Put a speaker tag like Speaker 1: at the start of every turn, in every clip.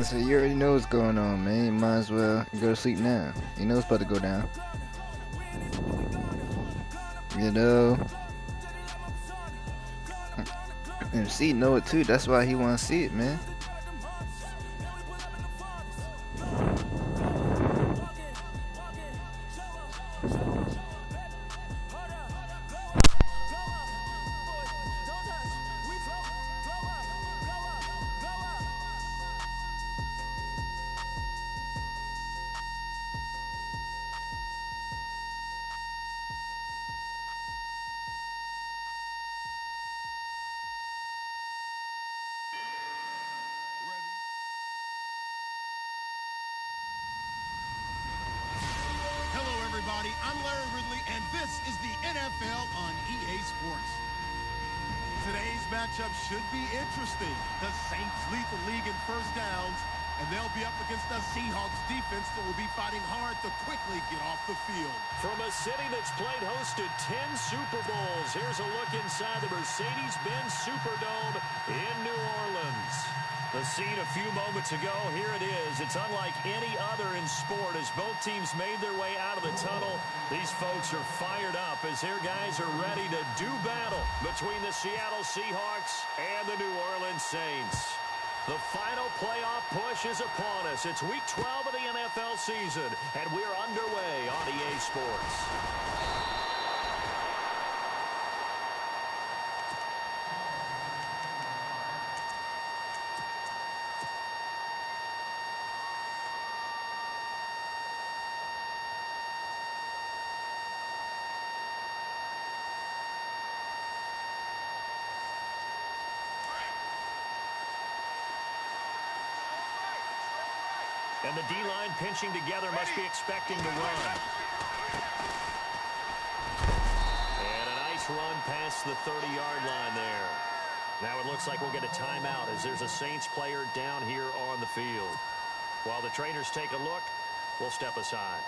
Speaker 1: So you already know what's going on, man. You might as well go to sleep now. You know it's about to go down. You know. MC know it too. That's why he want to see it, man.
Speaker 2: I'm Larry Ridley, and this is the NFL on EA Sports. Today's matchup should be interesting. The Saints lead the league in first downs, and they'll be up against the Seahawks defense that will be fighting hard to quickly get off the field.
Speaker 3: From a city that's played host to 10 Super Bowls, here's a look inside the Mercedes-Benz Superdome in New Orleans. The scene a few moments ago, here it is. It's unlike any other in sport as both teams made their way out of the tunnel. These folks are fired up as their guys are ready to do battle between the Seattle Seahawks and the New Orleans Saints. The final playoff push is upon us. It's week 12 of the NFL season, and we're underway on EA Sports. And the D-line pinching together must be expecting to run. And a nice run past the 30-yard line there. Now it looks like we'll get a timeout as there's a Saints player down here on the field. While the trainers take a look, we'll step aside.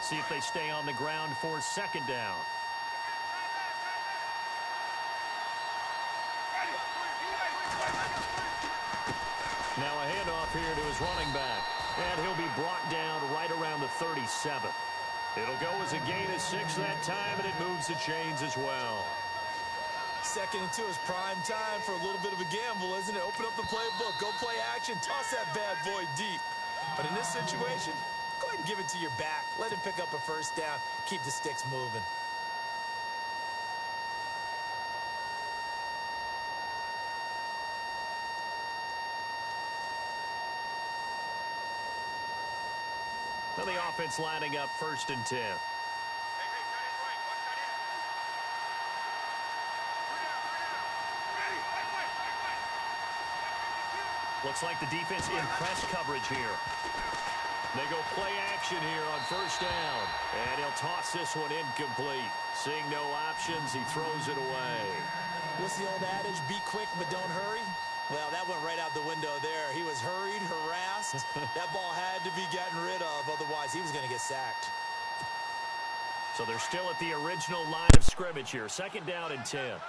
Speaker 3: See if they stay on the ground for second down. Now a handoff here to his running back. And he'll be brought down right around the 37. It'll go as a gain of 6 that time, and it moves the chains as well.
Speaker 4: Second and 2 is prime time for a little bit of a gamble, isn't it? Open up the playbook, go play action, toss that bad boy deep. But in this situation, go ahead and give it to your back. Let him pick up a first down. Keep the sticks moving.
Speaker 3: Now the offense lining up 1st and 10. Looks like the defense in press coverage here. They go play action here on 1st down. And he'll toss this one incomplete. Seeing no options, he throws it away.
Speaker 4: What's the old adage? Be quick, but don't hurry. Well, that went right out the window there. He was hurried, harassed. That ball had to be gotten rid of. Otherwise, he was going to get sacked.
Speaker 3: So they're still at the original line of scrimmage here. 2nd down and 10.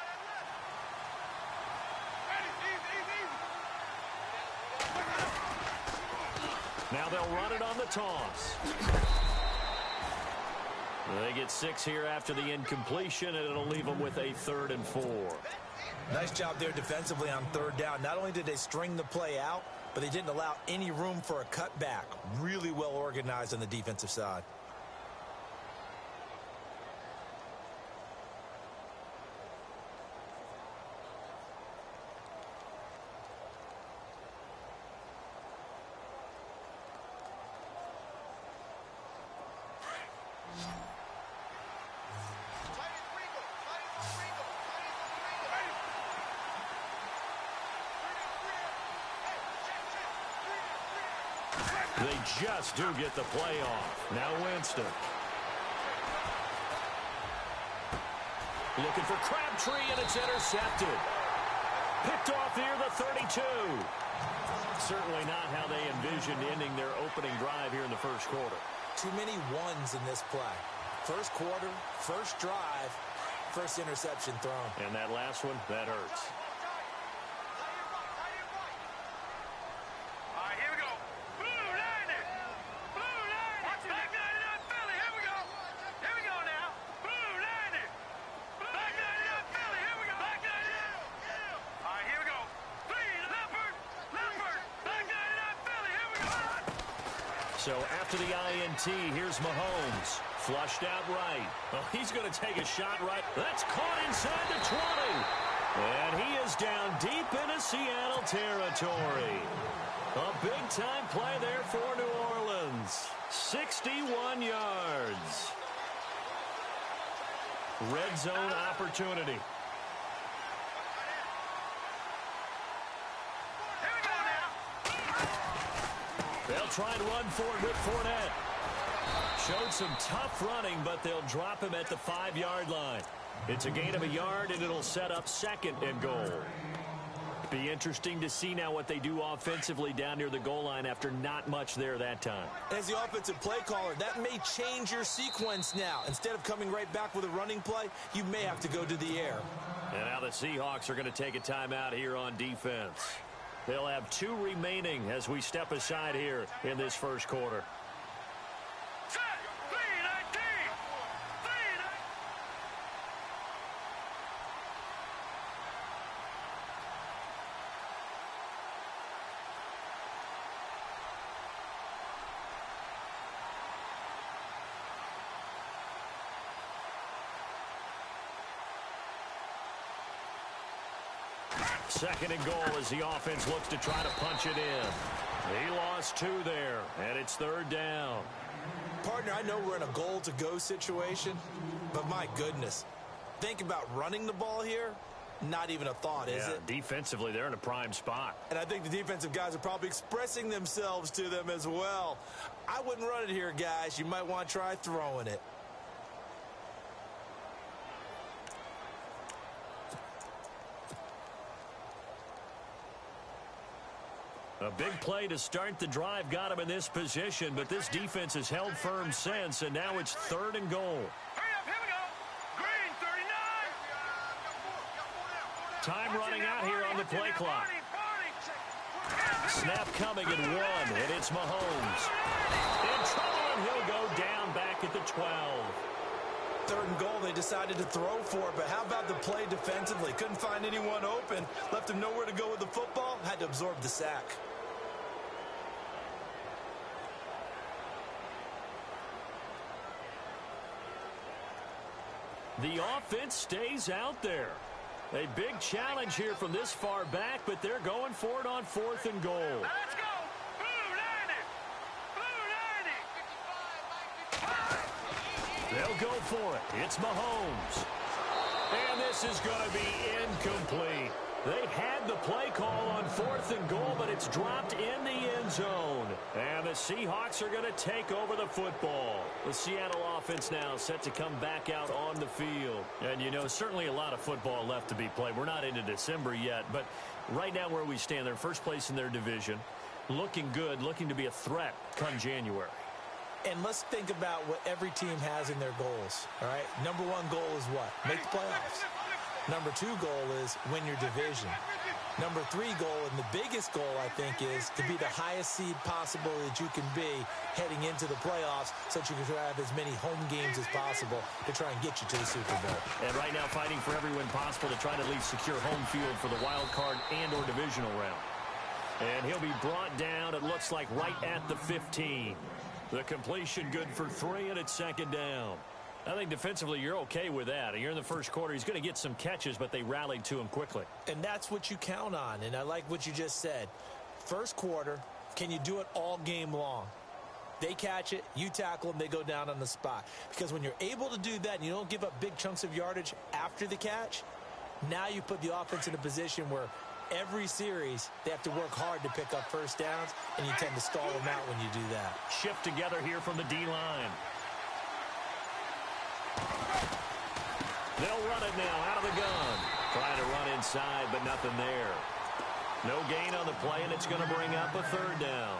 Speaker 3: Now they'll run it on the toss. They get 6 here after the incompletion, and it'll leave them with a 3rd and 4.
Speaker 4: Nice job there defensively on 3rd down. Not only did they string the play out, but they didn't allow any room for a cutback. Really well organized on the defensive side.
Speaker 3: They just do get the play off. Now Winston. Looking for Crabtree, and it's intercepted. Picked off near the 32. Certainly not how they envisioned ending their opening drive here in the first quarter.
Speaker 4: Too many ones in this play. First quarter, first drive, first interception thrown.
Speaker 3: And that last one, that hurts. So after the INT, here's Mahomes. Flushed out right. Oh, he's going to take a shot right. That's caught inside the 20. And he is down deep into Seattle territory. A big-time play there for New Orleans. 61 yards. Red zone opportunity. They'll try and run for it with Fournette. Showed some tough running, but they'll drop him at the 5-yard line. It's a gain of a yard, and it'll set up second and goal. Be interesting to see now what they do offensively down near the goal line after not much there that time.
Speaker 4: As the offensive play caller, that may change your sequence now. Instead of coming right back with a running play, you may have to go to the air.
Speaker 3: And now the Seahawks are going to take a timeout here on defense. They'll have 2 remaining as we step aside here in this first quarter. Second and goal as the offense looks to try to punch it in. He lost 2 there, and it's third down.
Speaker 4: Partner, I know we're in a goal-to-go situation, but my goodness. Think about running the ball here. Not even a thought, is it?
Speaker 3: Defensively, they're in a prime spot.
Speaker 4: And I think the defensive guys are probably expressing themselves to them as well. I wouldn't run it here, guys. You might want to try throwing it.
Speaker 3: A big play to start the drive got him in this position, but this defense has held firm since, and now it's third and goal.
Speaker 5: Hurry up, here we go. Green, 39.
Speaker 3: Time running out here on the play clock. Snap coming at 1, and it's Mahomes. In trouble, and he'll go down back at the 12.
Speaker 4: Third and goal, they decided to throw for it, but how about the play defensively? Couldn't find anyone open, left him nowhere to go with the football, had to absorb the sack.
Speaker 3: The offense stays out there. A big challenge here from this far back, but they're going for it on 4th and goal.
Speaker 5: Let's go. Blue 90.
Speaker 3: They'll go for it. It's Mahomes. And this is going to be incomplete. They had the play call on 4th and goal, but it's dropped in the end zone. And the Seahawks are going to take over the football. The Seattle offense now set to come back out on the field. And, you know, certainly a lot of football left to be played. We're not into December yet, but right now where we stand, they're first place in their division. Looking good, looking to be a threat come January.
Speaker 4: And let's think about what every team has in their goals, all right? Number 1 goal is what? Make the playoffs. Number 2 goal is win your division. Number 3 goal, and the biggest goal, I think, is to be the highest seed possible that you can be heading into the playoffs so that you can have as many home games as possible to try and get you to the Super Bowl.
Speaker 3: And right now fighting for every win possible to try to at least secure home field for the wild card and or divisional round. And he'll be brought down, it looks like, right at the 15. The completion good for 3, and it's second down. I think defensively you're okay with that. You're in the first quarter. He's going to get some catches, but they rallied to him quickly.
Speaker 4: And that's what you count on, and I like what you just said. First quarter, can you do it all game long? They catch it, you tackle them, they go down on the spot. Because when you're able to do that and you don't give up big chunks of yardage after the catch, now you put the offense in a position where every series they have to work hard to pick up first downs, and you tend to stall them out when you do that.
Speaker 3: Shift together here from the D-line. They'll run it now out of the gun. Trying to run inside, but nothing there. No gain on the play, and it's going to bring up a third down.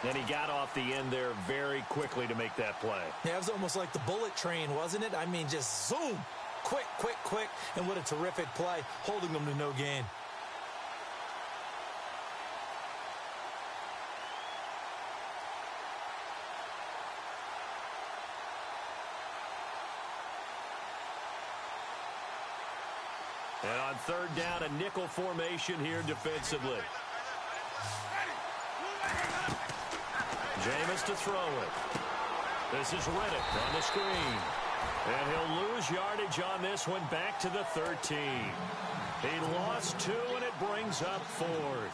Speaker 3: And he got off the end there very quickly to make that play.
Speaker 4: Yeah, it was almost like the bullet train, wasn't it? I mean, just zoom. Quick, quick, quick. And what a terrific play, holding them to no gain.
Speaker 3: And on third down, a nickel formation here defensively. Jameis to throw it. This is Reddick on the screen. And he'll lose yardage on this one back to the 13. He lost 2, and it brings up 4th.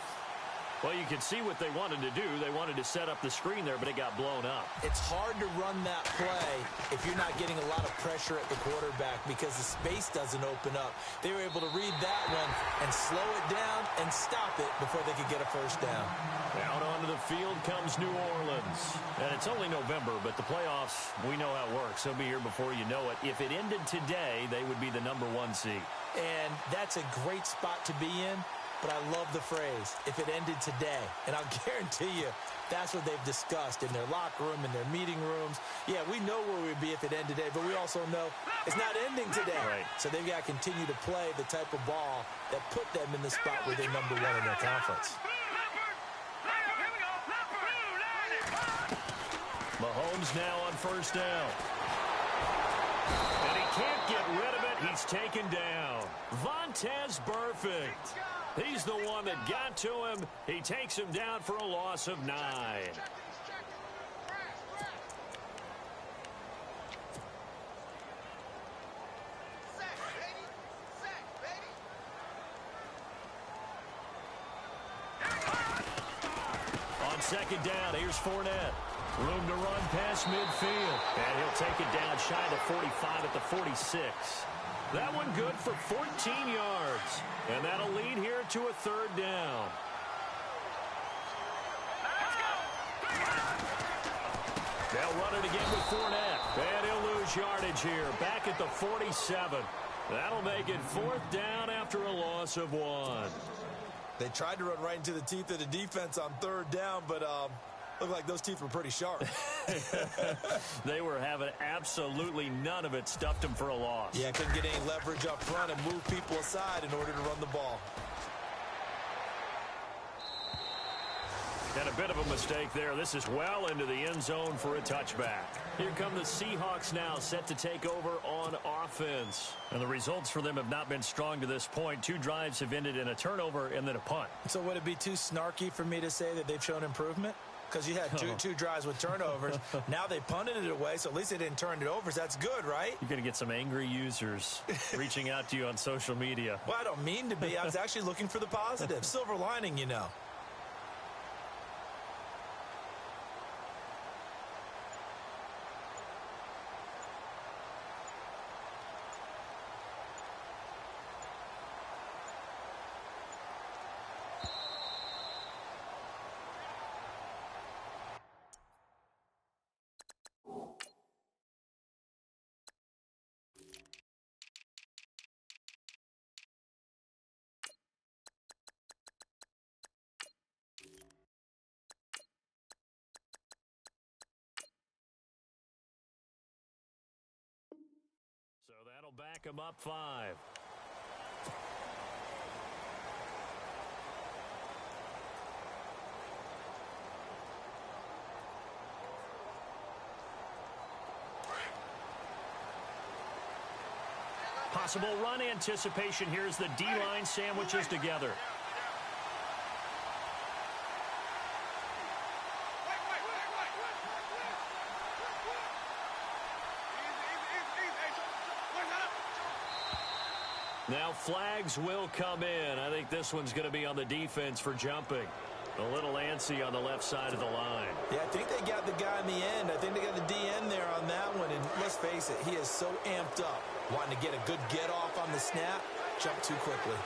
Speaker 3: Well, you can see what they wanted to do. They wanted to set up the screen there, but it got blown up.
Speaker 4: It's hard to run that play if you're not getting a lot of pressure at the quarterback because the space doesn't open up. They were able to read that one and slow it down and stop it before they could get a first down.
Speaker 3: Out onto the field comes New Orleans. And it's only November, but the playoffs, we know how it works. They'll be here before you know it. If it ended today, they would be the #1 seed.
Speaker 4: And that's a great spot to be in. But I love the phrase, if it ended today. And I'll guarantee you, that's what they've discussed in their locker room, in their meeting rooms. Yeah, we know where we'd be if it ended today, but we also know it's not ending today.
Speaker 3: Right.
Speaker 4: So they've got to continue to play the type of ball that put them in the spot where they're #1 in their conference.
Speaker 3: Mahomes now on first down. And he can't get rid of it. He's taken down. Vontaze Burfict. He's the one that got to him. He takes him down for a loss of 9. On second down, here's Fournette. Room to run past midfield. And he'll take it down shy of the 45 at the 46. That one good for 14 yards. And that'll lead here to a third down. They'll run it again with Fournette. And he'll lose yardage here. Back at the 47. That'll make it 4th down after a loss of 1.
Speaker 4: They tried to run right into the teeth of the defense on third down, but looked like those teeth were pretty sharp.
Speaker 3: They were having absolutely none of it. Stuffed them for a loss.
Speaker 4: Yeah, couldn't get any leverage up front and move people aside in order to run the ball.
Speaker 3: And a bit of a mistake there. This is well into the end zone for a touchback. Here come the Seahawks now, set to take over on offense. And the results for them have not been strong to this point. 2 drives have ended in a turnover and then a punt.
Speaker 4: So would it be too snarky for me to say that they've shown improvement? Because you had two drives with turnovers. Now they punted it away, so at least they didn't turn it over. So that's good, right?
Speaker 3: You're going to get some angry users reaching out to you on social media.
Speaker 4: Well, I don't mean to be. I was actually looking for the positive. Silver lining, you know.
Speaker 3: So that'll back them up 5. Possible run anticipation. Here's the D-line sandwiches together. Now flags will come in. I think this one's going to be on the defense for jumping. A little antsy on the left side of the line.
Speaker 4: Yeah, I think they got the guy in the end. I think they got the DN there on that one. And let's face it, he is so amped up, wanting to get a good get-off on the snap, jump too quickly.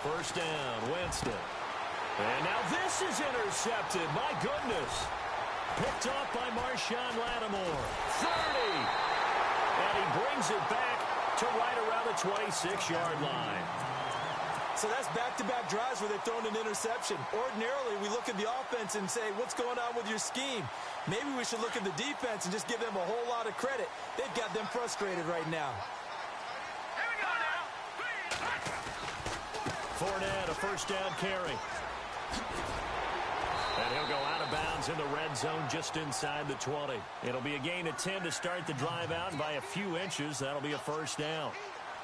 Speaker 3: First down, Winston. And now this is intercepted. My goodness. Picked off by Marshawn Lattimore. 30. And he brings it back to right around the 26-yard line.
Speaker 4: So that's back-to-back drives where they've thrown an interception. Ordinarily, we look at the offense and say, what's going on with your scheme? Maybe we should look at the defense and just give them a whole lot of credit. They've got them frustrated right now.
Speaker 5: Here we go now.
Speaker 3: Fournette, a first down carry. And he'll go out of bounds in the red zone just inside the 20. It'll be a gain of 10 to start the drive out, and by a few inches, that'll be a first down.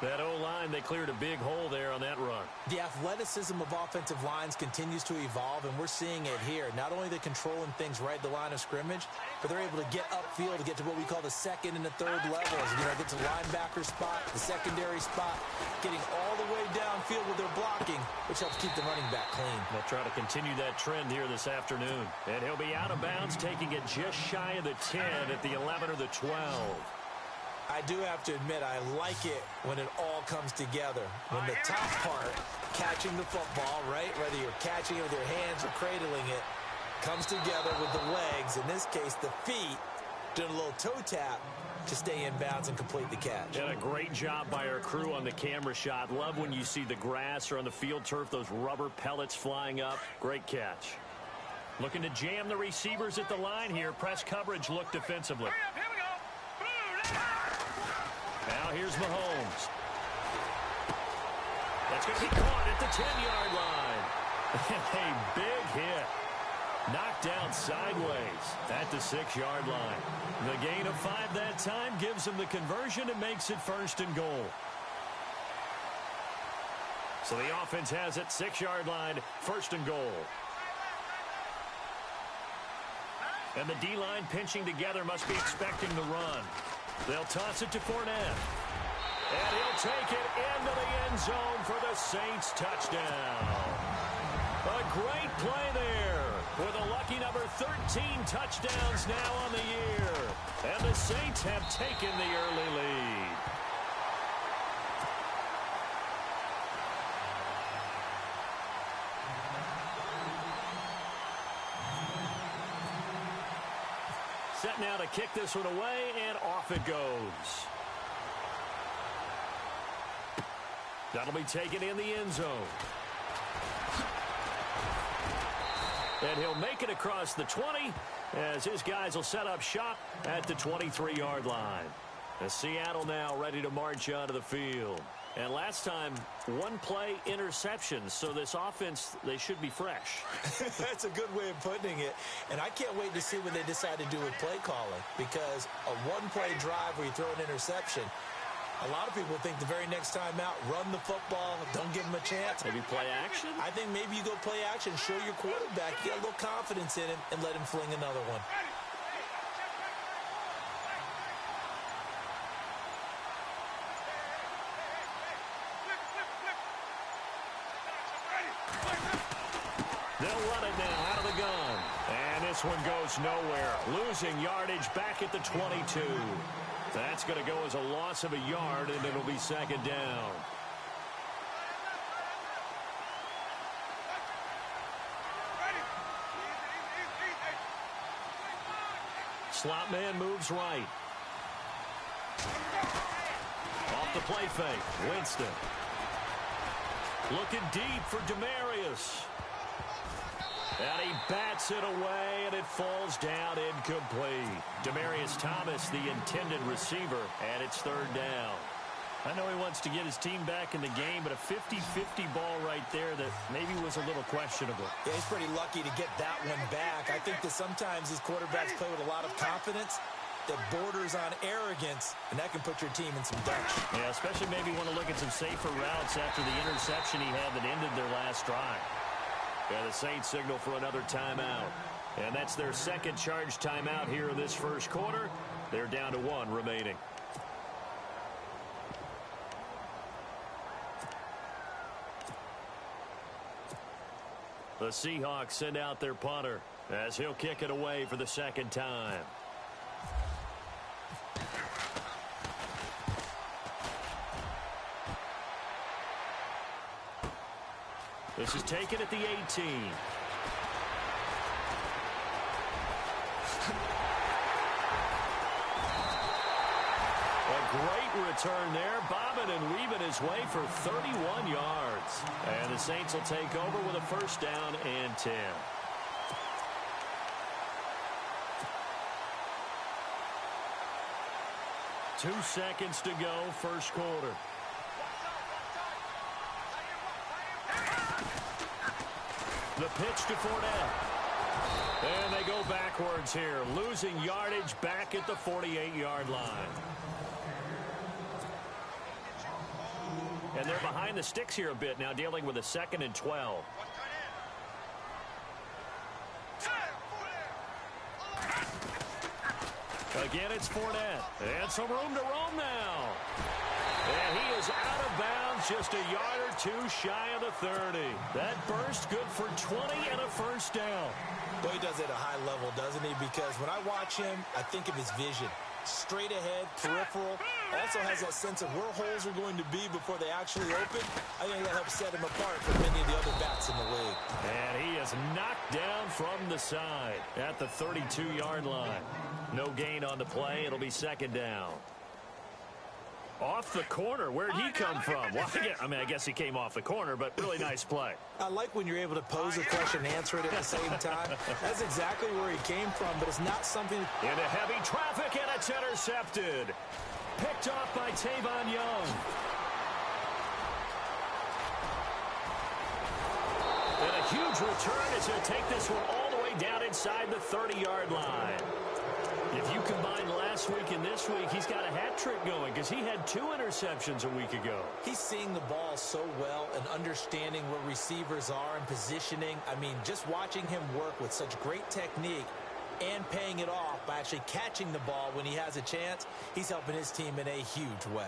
Speaker 3: That O-line, they cleared a big hole there on that run.
Speaker 4: The athleticism of offensive lines continues to evolve, and we're seeing it here. Not only are they controlling things right at the line of scrimmage, but they're able to get upfield to get to what we call the second and the third levels. You know, get to the linebacker spot, the secondary spot, getting all the way downfield with their blocking, which helps keep the running back clean.
Speaker 3: They'll try to continue that trend here this afternoon. And he'll be out of bounds, taking it just shy of the 10 at the 11 or the 12.
Speaker 4: I do have to admit, I like it when it all comes together. When the top part, catching the football, right, whether you're catching it with your hands or cradling it, comes together with the legs, in this case the feet, doing a little toe tap to stay in bounds and complete the catch.
Speaker 3: And a great job by our crew on the camera shot. Love when you see the grass or on the field turf, those rubber pellets flying up. Great catch. Looking to jam the receivers at the line here. Press coverage look defensively.
Speaker 5: Hurry up, here we go.
Speaker 3: Now here's Mahomes. That's going to be caught at the 10-yard line. A big hit. Knocked down sideways at the 6-yard line. The gain of 5 that time gives him the conversion and makes it first and goal. So the offense has it, 6-yard line, first and goal. And the D-line pinching together must be expecting the run. They'll toss it to Fournette. And he'll take it into the end zone for the Saints touchdown. A great play there with a lucky number 13 touchdowns now on the year. And the Saints have taken the early lead. Set now to kick this one away, and off it goes. That'll be taken in the end zone. And he'll make it across the 20 as his guys will set up shop at the 23-yard line. As Seattle now ready to march onto the field. And last time, one play interception, so this offense, they should be fresh.
Speaker 4: That's a good way of putting it. And I can't wait to see what they decide to do with play calling, because a one-play drive where you throw an interception, a lot of people think the very next time out, run the football, don't give them a chance.
Speaker 3: Maybe play action?
Speaker 4: I think maybe you go play action, show your quarterback, get a little confidence in him, and let him fling another one.
Speaker 3: They'll run it now out of the gun. And this one goes nowhere. Losing yardage back at the 22. That's going to go as a loss of a yard, and it'll be second down. Slot man moves right. Off the play fake. Winston. Looking deep for Demarius. And he bats it away, and it falls down incomplete. Demarius Thomas, the intended receiver, and it's third down. I know he wants to get his team back in the game, but a 50-50 ball right there that maybe was a little questionable.
Speaker 4: Yeah, he's pretty lucky to get that one back. I think that sometimes these quarterbacks play with a lot of confidence that borders on arrogance, and that can put your team in some dutch.
Speaker 3: Yeah, especially maybe want to look at some safer routes after the interception he had that ended their last drive. Yeah, the Saints signal for another timeout. And that's their second charge timeout here in this first quarter. They're down to 1 remaining. The Seahawks send out their punter as he'll kick it away for the second time. This is taken at the 18. A great return there, bobbing and weaving his way for 31 yards. And the Saints will take over with a first down and 10. Two seconds to go, first quarter. The pitch to Fournette. And they go backwards here, losing yardage back at the 48-yard line. And they're behind the sticks here a bit now, dealing with a 2nd and 12. Again, it's Fournette. And some room to roam now. And he is out of bounds, just a yard or two shy of the 30. That burst good for 20 and a first down.
Speaker 4: Well, he does it at a high level, doesn't he? Because when I watch him, I think of his vision. Straight ahead, peripheral. Also has that sense of where holes are going to be before they actually open. I think that helps set him apart from many of the other backs in the league.
Speaker 3: And he is knocked down from the side at the 32-yard line. No gain on the play. It'll be second down. Off the corner. Where'd he come from? Well, I guess he came off the corner, but really nice play.
Speaker 4: I like when you're able to pose a question and answer it at the same time. That's exactly where he came from, but it's not something...
Speaker 3: Into heavy traffic, and it's intercepted. Picked off by Tavon Young. And a huge return as he'll take this one all the way down inside the 30-yard line. If you combine last week and this week, he's got a hat trick going because he had 2 interceptions a week ago.
Speaker 4: He's seeing the ball so well and understanding where receivers are and positioning. I mean, just watching him work with such great technique and paying it off by actually catching the ball when he has a chance, he's helping his team in a huge way.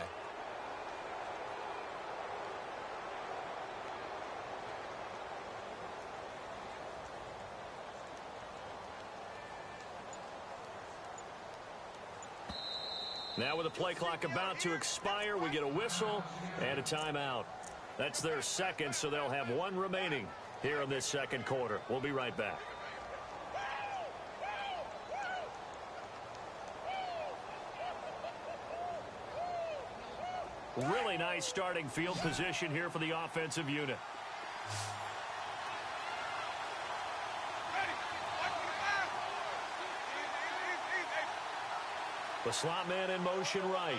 Speaker 3: Now with the play clock about to expire, we get a whistle and a timeout. That's their second, so they'll have 1 remaining here in this second quarter. We'll be right back. Really nice starting field position here for the offensive unit. The slot man in motion right.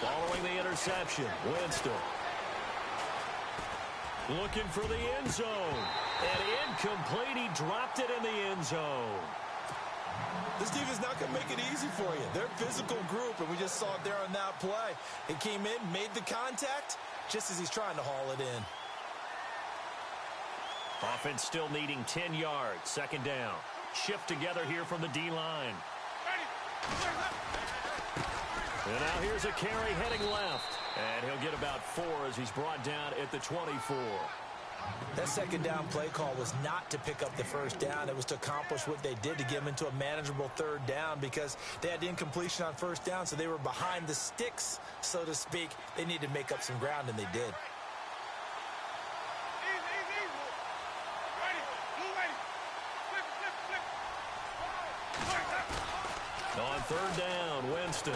Speaker 3: Following the interception, Winston. Looking for the end zone. And incomplete. He dropped it in the end zone.
Speaker 4: This defense is not going to make it easy for you. They're a physical group, and we just saw it there on that play. It came in, made the contact, just as he's trying to haul it in.
Speaker 3: Offense still needing 10 yards. Second down. Shift together here from the D-line. And now here's a carry heading left. And he'll get about 4 as he's brought down at the 24.
Speaker 4: That second down play call was not to pick up the first down. It was to accomplish what they did to get him into a manageable third down because they had incompletion on first down, so they were behind the sticks, so to speak. They needed to make up some ground, and they did.
Speaker 3: On third down, Winston.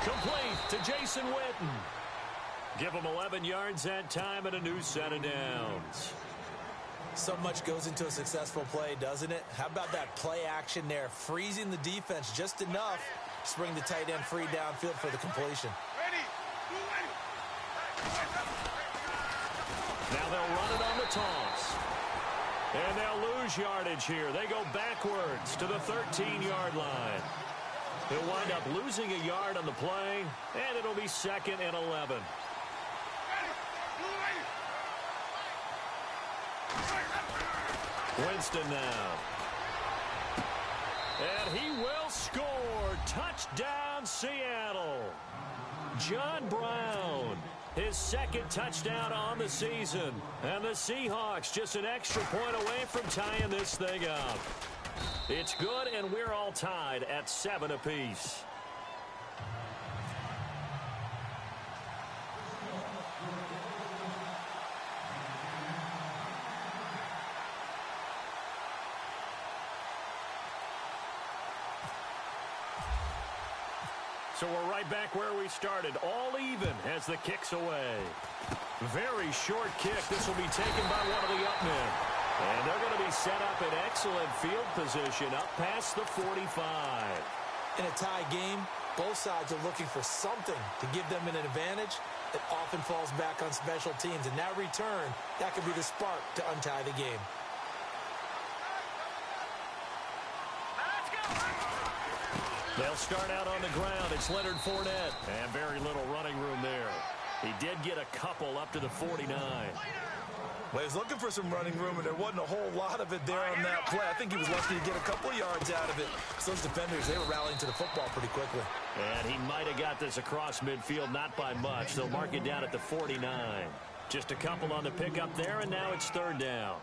Speaker 3: Complete to Jason Witten. Give him 11 yards that time and a new set of downs.
Speaker 4: So much goes into a successful play, doesn't it? How about that play action there? Freezing the defense just enough to bring the tight end free downfield for the completion.
Speaker 3: Now they'll run it on the toss. And they'll lose yardage here. They go backwards to the 13-yard line. He'll wind up losing a yard on the play, and it'll be 2nd and 11. Winston now. And he will score. Touchdown, Seattle. John Brown, his 2nd touchdown on the season. And the Seahawks just an extra point away from tying this thing up. It's good, and we're all tied at 7 apiece. So we're right back where we started. All even as the kick's away. Very short kick. This will be taken by one of the up men. And they're going to be set up in excellent field position up past the 45.
Speaker 4: In a tie game, both sides are looking for something to give them an advantage. It often falls back on special teams. And that return, that could be the spark to untie the game.
Speaker 3: They'll start out on the ground. It's Leonard Fournette. And very little running room there. He did get a couple up to the 49.
Speaker 4: Well, he was looking for some running room, and there wasn't a whole lot of it there on that play. I think he was lucky to get a couple of yards out of it. So those defenders, they were rallying to the football pretty quickly.
Speaker 3: And he might have got this across midfield, not by much. They'll mark it down at the 49. Just a couple on the pickup there, and now it's third down.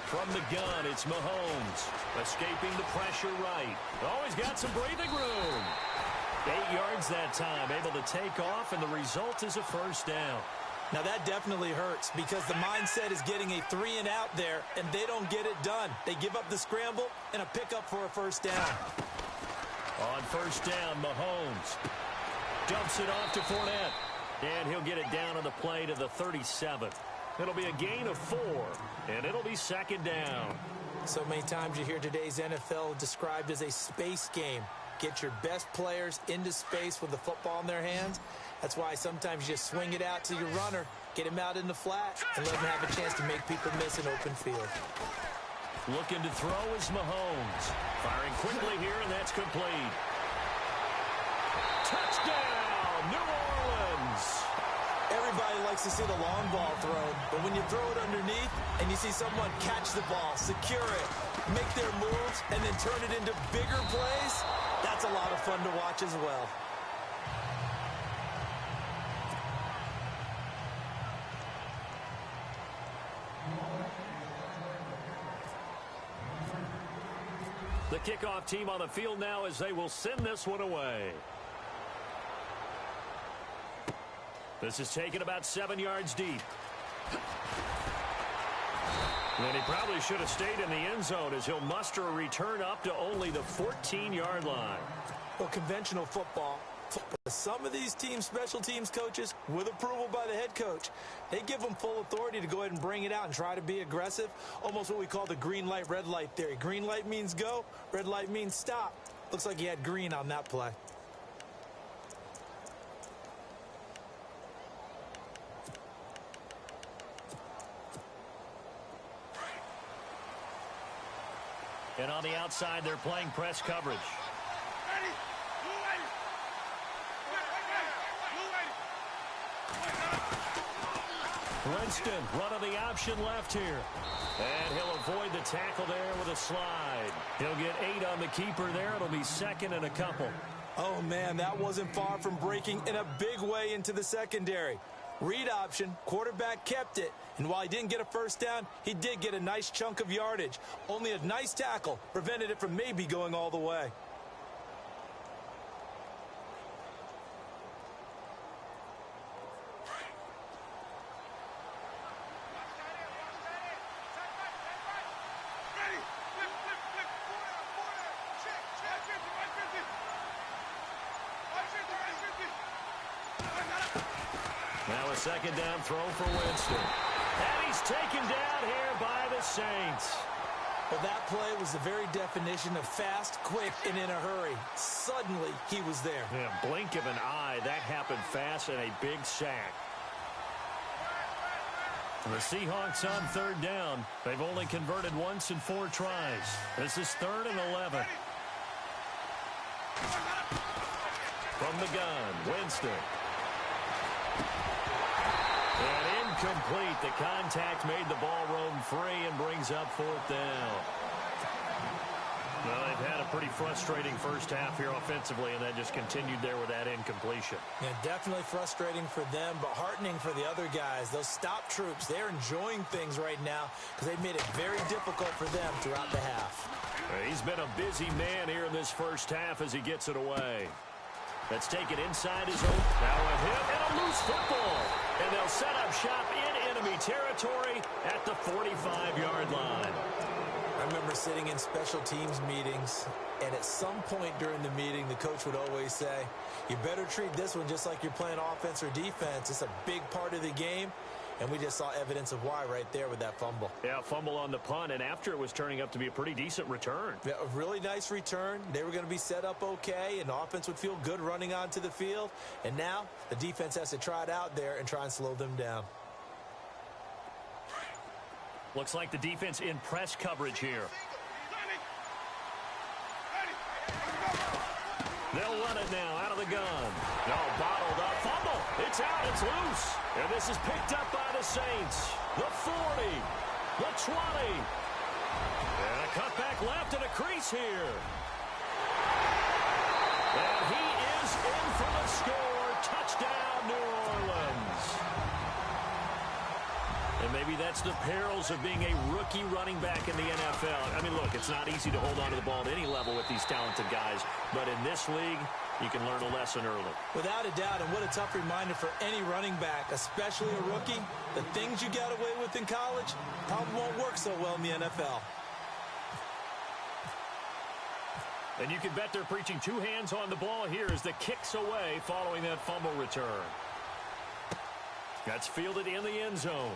Speaker 3: From the gun, it's Mahomes. Escaping the pressure right. Always got some breathing room. 8 yards that time. Able to take off, and the result is a first down.
Speaker 4: Now that definitely hurts because the mindset is getting a 3-and-out there, and they don't get it done. They give up the scramble and a pickup for a first down.
Speaker 3: On first down, Mahomes dumps it off to Fournette. And he'll get it down on the play to the 37. It'll be a gain of 4, and it'll be second down.
Speaker 4: So many times you hear today's NFL described as a space game. Get your best players into space with the football in their hands. That's why sometimes you just swing it out to your runner, get him out in the flat, and let him have a chance to make people miss an open field.
Speaker 3: Looking to throw is Mahomes. Firing quickly here, and that's complete. Touchdown, New Orleans!
Speaker 4: Everybody likes to see the long ball thrown, but when you throw it underneath and you see someone catch the ball, secure it, make their moves, and then turn it into bigger plays, that's a lot of fun to watch as well.
Speaker 3: The kickoff team on the field now as they will send this one away. This is taken about 7 yards deep. And he probably should have stayed in the end zone as he'll muster a return up to only the 14-yard line.
Speaker 4: Well, conventional football, some of these teams, special teams coaches, with approval by the head coach, they give them full authority to go ahead and bring it out and try to be aggressive. Almost what we call the green light, red light theory. Green light means go, red light means stop. Looks like he had green on that play.
Speaker 3: And on the outside, they're playing press coverage. Winston, run of the option left here. And he'll avoid the tackle there with a slide. He'll get 8 on the keeper there. It'll be second and a couple.
Speaker 4: Oh, man, that wasn't far from breaking in a big way into the secondary. Read option, quarterback kept it, and while he didn't get a first down, he did get a nice chunk of yardage. Only a nice tackle prevented it from maybe going all the way.
Speaker 3: Now a second down throw for Winston. And he's taken down here by the Saints.
Speaker 4: Well, that play was the very definition of fast, quick, and in a hurry. Suddenly, he was there.
Speaker 3: Yeah, blink of an eye. That happened fast and a big sack. The Seahawks on third down. They've only converted once in 4 tries. This is 3rd and 11. From the gun, Winston. And incomplete. The contact made the ball roam free and brings up 4th down. Well, they've had a pretty frustrating first half here offensively, and that just continued there with that incompletion.
Speaker 4: Yeah, definitely frustrating for them, but heartening for the other guys. Those stop troops, they're enjoying things right now because they've made it very difficult for them throughout the half.
Speaker 3: He's been a busy man here in this first half as he gets it away. That's taken inside his own. Now a hit and a loose football. And they'll set up shop in enemy territory at the 45-yard line.
Speaker 4: I remember sitting in special teams meetings, and at some point during the meeting, the coach would always say, you better treat this one just like you're playing offense or defense. It's a big part of the game, and we just saw evidence of why right there with that fumble.
Speaker 3: Yeah, fumble on the punt, and after it was turning up to be a pretty decent return.
Speaker 4: Yeah, a really nice return. They were going to be set up okay, and the offense would feel good running onto the field. And now the defense has to try it out there and try and slow them down.
Speaker 3: Looks like the defense in press coverage here. They'll run it now out of the gun. No, bottled up. Fumble. It's out. It's loose. And this is picked up by the Saints. The 40. The 20. And a cutback left and a crease here. And he is in for the score. Touchdown, New Orleans. And maybe that's the perils of being a rookie running back in the NFL. I mean, look, it's not easy to hold on to the ball at any level with these talented guys. But in this league, you can learn a lesson early.
Speaker 4: Without a doubt, and what a tough reminder for any running back, especially a rookie. The things you got away with in college probably won't work so well in the NFL.
Speaker 3: And you can bet they're preaching two hands on the ball here as the kick's away following that fumble return. That's fielded in the end zone.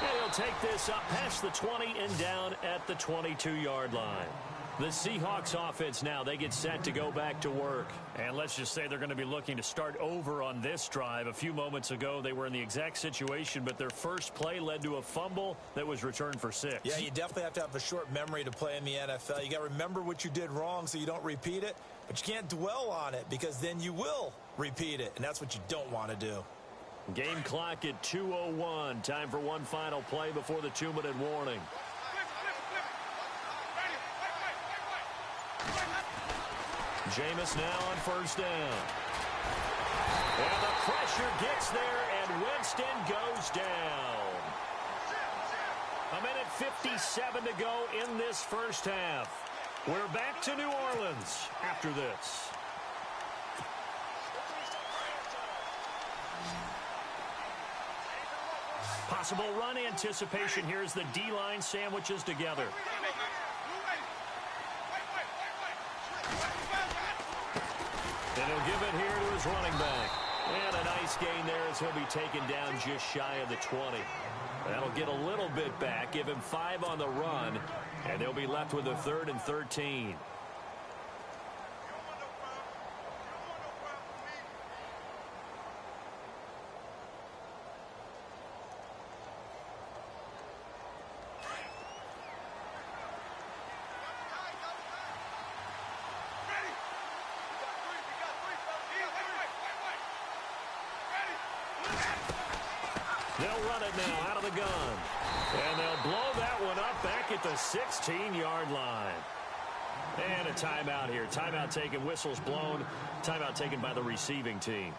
Speaker 3: And he'll take this up past the 20 and down at the 22-yard line. The Seahawks offense now, they get set to go back to work. And let's just say they're going to be looking to start over on this drive. A few moments ago, they were in the exact situation, but their first play led to a fumble that was returned for 6.
Speaker 4: Yeah, you definitely have to have a short memory to play in the NFL. You got to remember what you did wrong so you don't repeat it, but you can't dwell on it because then you will repeat it, and that's what you don't want to do.
Speaker 3: Game clock at 2:01. Time for one final play before the 2-minute warning. Jameis now on first down. And the pressure gets there, and Winston goes down. A minute 57 to go in this first half. We're back to New Orleans after this. Possible run anticipation here as the D-line sandwiches together. And he'll give it here to his running back. And a nice gain there as he'll be taken down just shy of the 20. That'll get a little bit back, give him 5 on the run, and they'll be left with a 3rd and 13. They'll run it now out of the gun. And they'll blow that one up back at the 16-yard line. And a timeout here. Timeout taken, whistles blown. Timeout taken by the receiving team.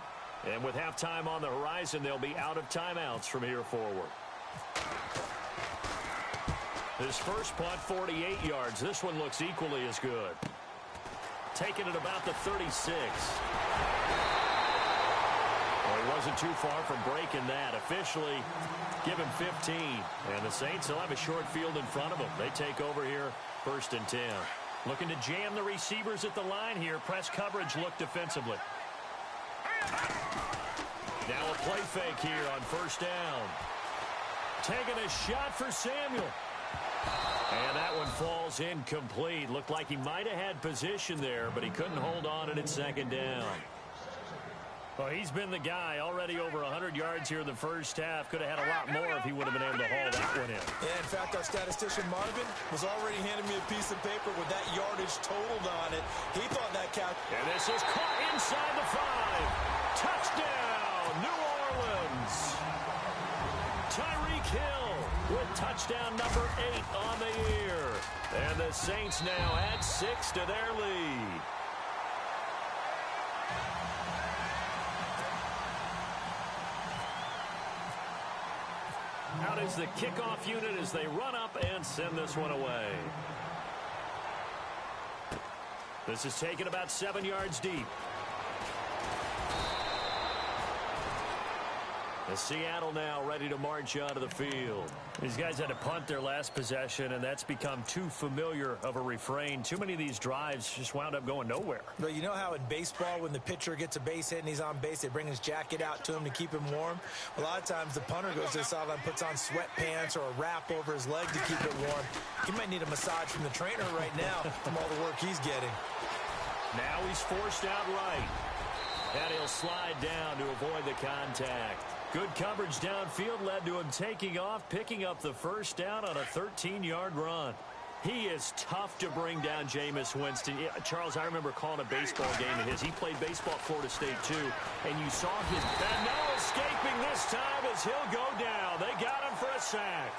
Speaker 3: And with halftime on the horizon, they'll be out of timeouts from here forward. His first punt, 48 yards. This one looks equally as good. Taken at about the 36. Well, he wasn't too far from breaking that. Officially, give him 15. And the Saints will have a short field in front of them. They take over here, 1st and 10. Looking to jam the receivers at the line here. Press coverage look defensively. Now a play fake here on first down. Taking a shot for Samuel. And that one falls incomplete. Looked like he might have had position there, but he couldn't hold on at its 2nd down. Well, he's been the guy already over 100 yards here in the first half. Could have had a lot more if he would have been able to haul that one in.
Speaker 4: Yeah, in fact, our statistician Marvin was already handing me a piece of paper with that yardage totaled on it. He thought that count.
Speaker 3: And this is caught inside the 5. Touchdown, New Orleans. Tyreek Hill with touchdown number 8 on the year. And the Saints now add 6 to their lead. Out is the kickoff unit as they run up and send this one away. This is taken about 7 yards deep. The Seattle now ready to march onto the field. These guys had to punt their last possession, and that's become too familiar of a refrain. Too many of these drives just wound up going nowhere.
Speaker 4: But you know how in baseball, when the pitcher gets a base hit and he's on base, they bring his jacket out to him to keep him warm? A lot of times the punter goes to the sideline, puts on sweatpants or a wrap over his leg to keep it warm. He might need a massage from the trainer right now from all the work he's getting.
Speaker 3: Now he's forced out right. And he'll slide down to avoid the contact. Good coverage downfield led to him taking off, picking up the first down on a 13-yard run. He is tough to bring down, Jameis Winston. Yeah, Charles, I remember calling a baseball game of his. He played baseball at Florida State, too. And you saw his... And no escaping this time as he'll go down. They got him for a sack.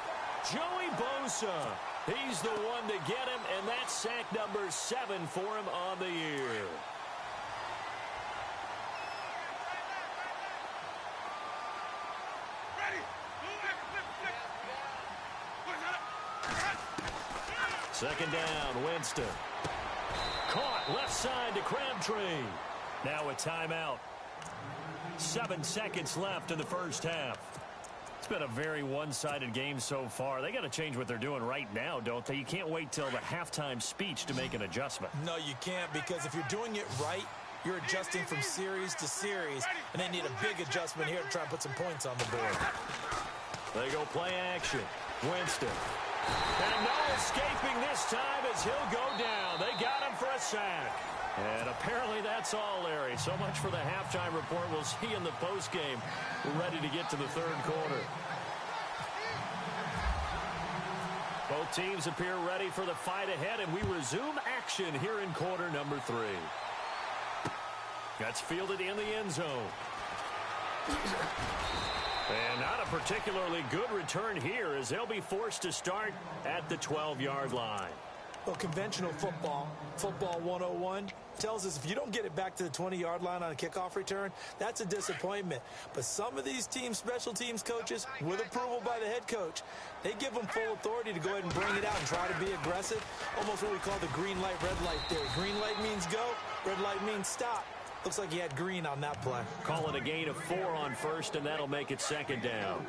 Speaker 3: Joey Bosa. He's the one to get him, and that's sack number 7 for him on the year. Second down, Winston. Caught left side to Crabtree. Now a timeout. 7 seconds left in the first half. It's been a very one-sided game so far. They got to change what they're doing right now, don't they? You can't wait till the halftime speech to make an adjustment.
Speaker 4: No, you can't, because if you're doing it right, you're adjusting from series to series, and they need a big adjustment here to try and put some points on the board.
Speaker 3: They go play action. Winston. And no escaping this time as he'll go down. They got him for a sack. And apparently that's all, Larry. So much for the halftime report. We'll see in the postgame. We're ready to get to the third quarter. Both teams appear ready for the fight ahead, and we resume action here in quarter number 3. That's fielded in the end zone. And not a particularly good return here as they'll be forced to start at the 12-yard line.
Speaker 4: Well, conventional football 101, tells us if you don't get it back to the 20-yard line on a kickoff return, that's a disappointment. But some of these teams, special teams coaches, with approval by the head coach, they give them full authority to go ahead and bring it out and try to be aggressive. Almost what we call the green light, red light theory. Green light means go, red light means stop. Looks like he had green on that play.
Speaker 3: Call it a gain of 4 on first, and that'll make it second down.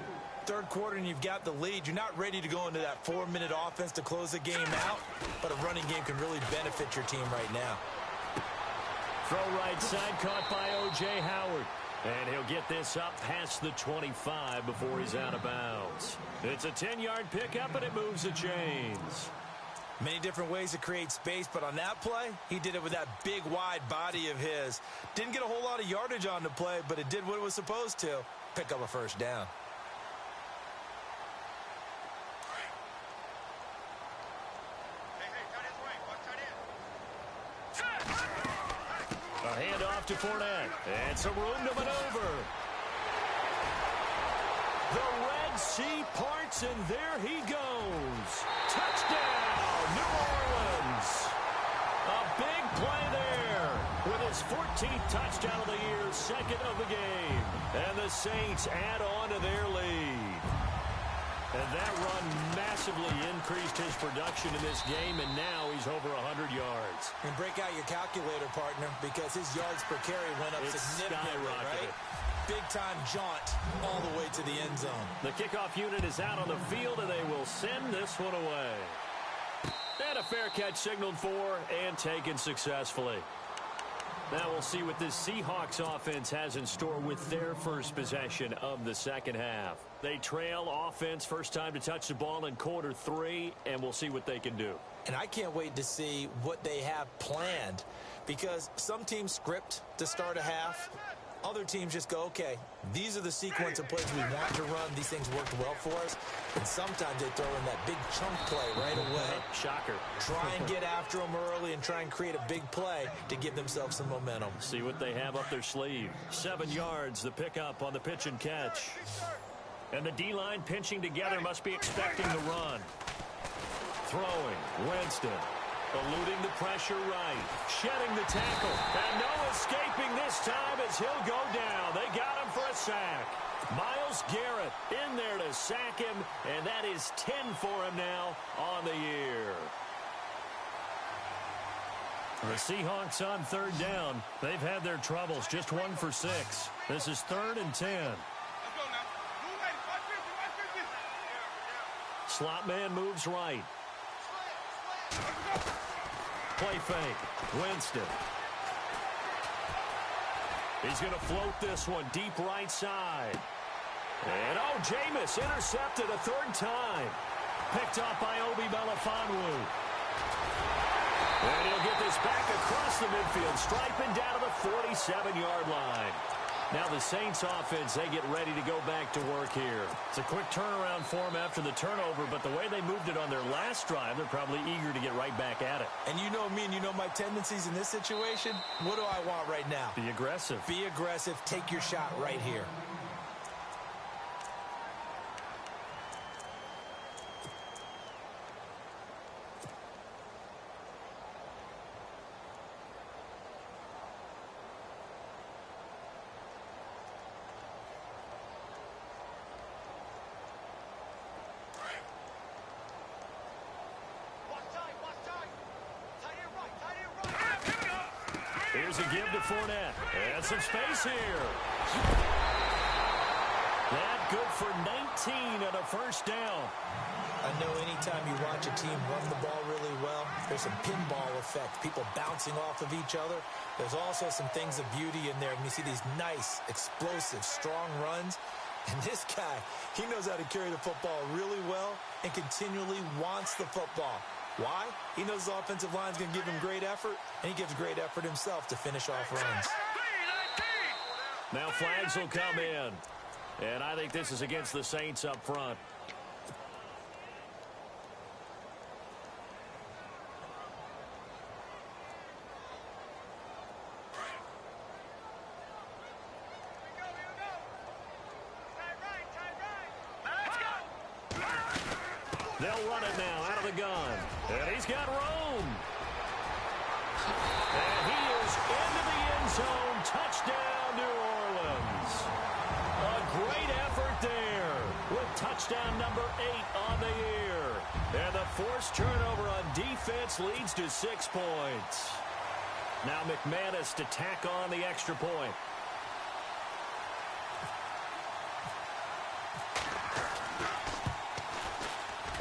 Speaker 4: Third quarter, and you've got the lead. You're not ready to go into that 4-minute offense to close the game out, but a running game can really benefit your team right now.
Speaker 3: Throw right side, caught by O.J. Howard. And he'll get this up past the 25 before he's out of bounds. It's a 10-yard pickup, and it moves the chains.
Speaker 4: Many different ways to create space, but on that play, he did it with that big, wide body of his. Didn't get a whole lot of yardage on the play, but it did what it was supposed to. Pick up a first down.
Speaker 3: A handoff to Fournette. And some room to maneuver. The Red Sea parts, and there he goes. Touchdown, New Orleans. A big play there with his 14th touchdown of the year, second of the game. And the Saints add on to their lead. And that run massively increased his production in this game, and now he's over 100 yards.
Speaker 4: And break out your calculator, partner, because his yards per carry went up significantly, right? Big-time jaunt all the way to the end zone.
Speaker 3: The kickoff unit is out on the field, and they will send this one away. And a fair catch signaled for and taken successfully. Now we'll see what this Seahawks offense has in store with their first possession of the second half. They trail offense, first time to touch the ball in quarter 3, and we'll see what they can do.
Speaker 4: And I can't wait to see what they have planned, because some teams script to start a half. Other teams just go, okay, these are the sequence of plays we want to run. These things worked well for us. And sometimes they throw in that big chunk play right away.
Speaker 3: Shocker.
Speaker 4: Try and get after them early and try and create a big play to give themselves some momentum.
Speaker 3: See what they have up their sleeve. 7 yards, the pickup on the pitch and catch. And the D-line pinching together must be expecting the run. Throwing, Winston. Eluding the pressure right. Shedding the tackle. And no escaping this time as he'll go down. They got him for a sack. Myles Garrett in there to sack him, and that is 10 for him now on the year. The Seahawks on third down. They've had their troubles, just 1 for 6. This is 3rd and 10. Slot man moves right. Play fake. Winston. He's going to float this one deep right side. And, oh, Jameis intercepted a 3rd time. Picked off by Obi Melifonwu. And he'll get this back across the midfield, striping down to the 47-yard line. Now the Saints offense, they get ready to go back to work here. It's a quick turnaround for them after the turnover, but the way they moved it on their last drive, they're probably eager to get right back at it.
Speaker 4: And you know me and you know my tendencies in this situation. What do I want right now?
Speaker 3: Be aggressive.
Speaker 4: Be aggressive. Take your shot right here.
Speaker 3: Here's a give to Fournette. And some space here. That good for 19 and a first down.
Speaker 4: I know anytime you watch a team run the ball really well, there's some pinball effect, people bouncing off of each other. There's also some things of beauty in there. And you see these nice, explosive, strong runs. And this guy, he knows how to carry the football really well and continually wants the football. Why? He knows the offensive line's going to give him great effort, and he gives great effort himself to finish off runs.
Speaker 3: Now flags will come in. And I think this is against the Saints up front. They'll run it now out of the gun. And he's got room. And he is into the end zone. Touchdown, New Orleans. A great effort there with touchdown number 8 on the year. And the forced turnover on defense leads to 6 points. Now McManus to tack on the extra point.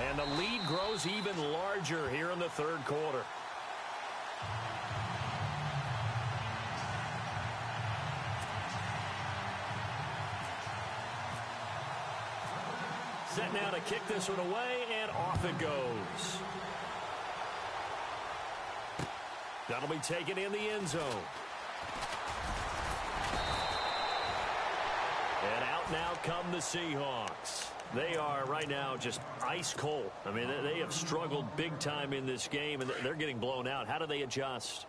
Speaker 3: And the lead grows even larger here in the third quarter. Set now to kick this one away, and off it goes. That'll be taken in the end zone. And out now come the Seahawks. They are right now just ice cold. I mean, they have struggled big time in this game, and they're getting blown out. How do they adjust?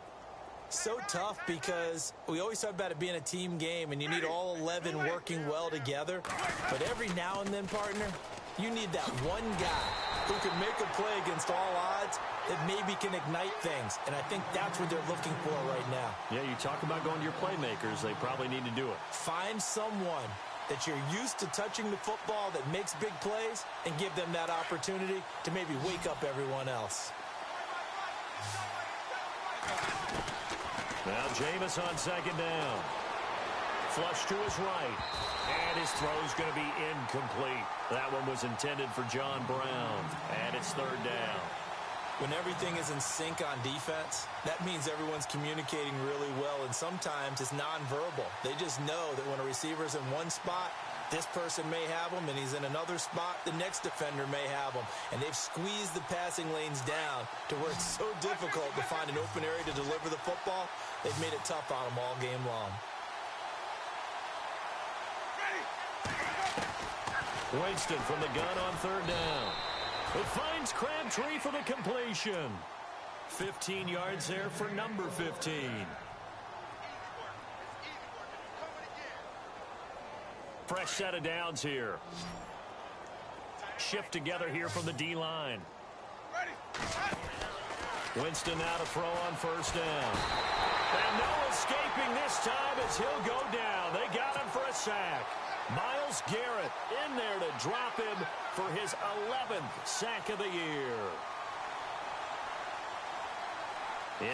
Speaker 4: So tough because we always talk about it being a team game, and you need all 11 working well together. But every now and then, partner, you need that one guy who can make a play against all odds that maybe can ignite things. And I think that's what they're looking for right now.
Speaker 3: Yeah, you talk about going to your playmakers. They probably need to do it.
Speaker 4: Find someone that you're used to touching the football that makes big plays and give them that opportunity to maybe wake up everyone else.
Speaker 3: Now Jameis on second down. Flush to his right. And his throw's going to be incomplete. That one was intended for John Brown. And it's third down.
Speaker 4: When everything is in sync on defense, that means everyone's communicating really well, and sometimes it's nonverbal. They just know that when a receiver's in one spot, this person may have him, and he's in another spot, the next defender may have him. And they've squeezed the passing lanes down to where it's so difficult to find an open area to deliver the football. They've made it tough on them all game long.
Speaker 3: Winston from the gun on third down. It finds Crabtree for the completion. 15 yards there for number 15. Fresh set of downs here. shift together here from the D-line. Winston now to throw on first down. And no escaping this time as he'll go down. They got him for a sack. Myles Garrett in there to drop him for his 11th sack of the year.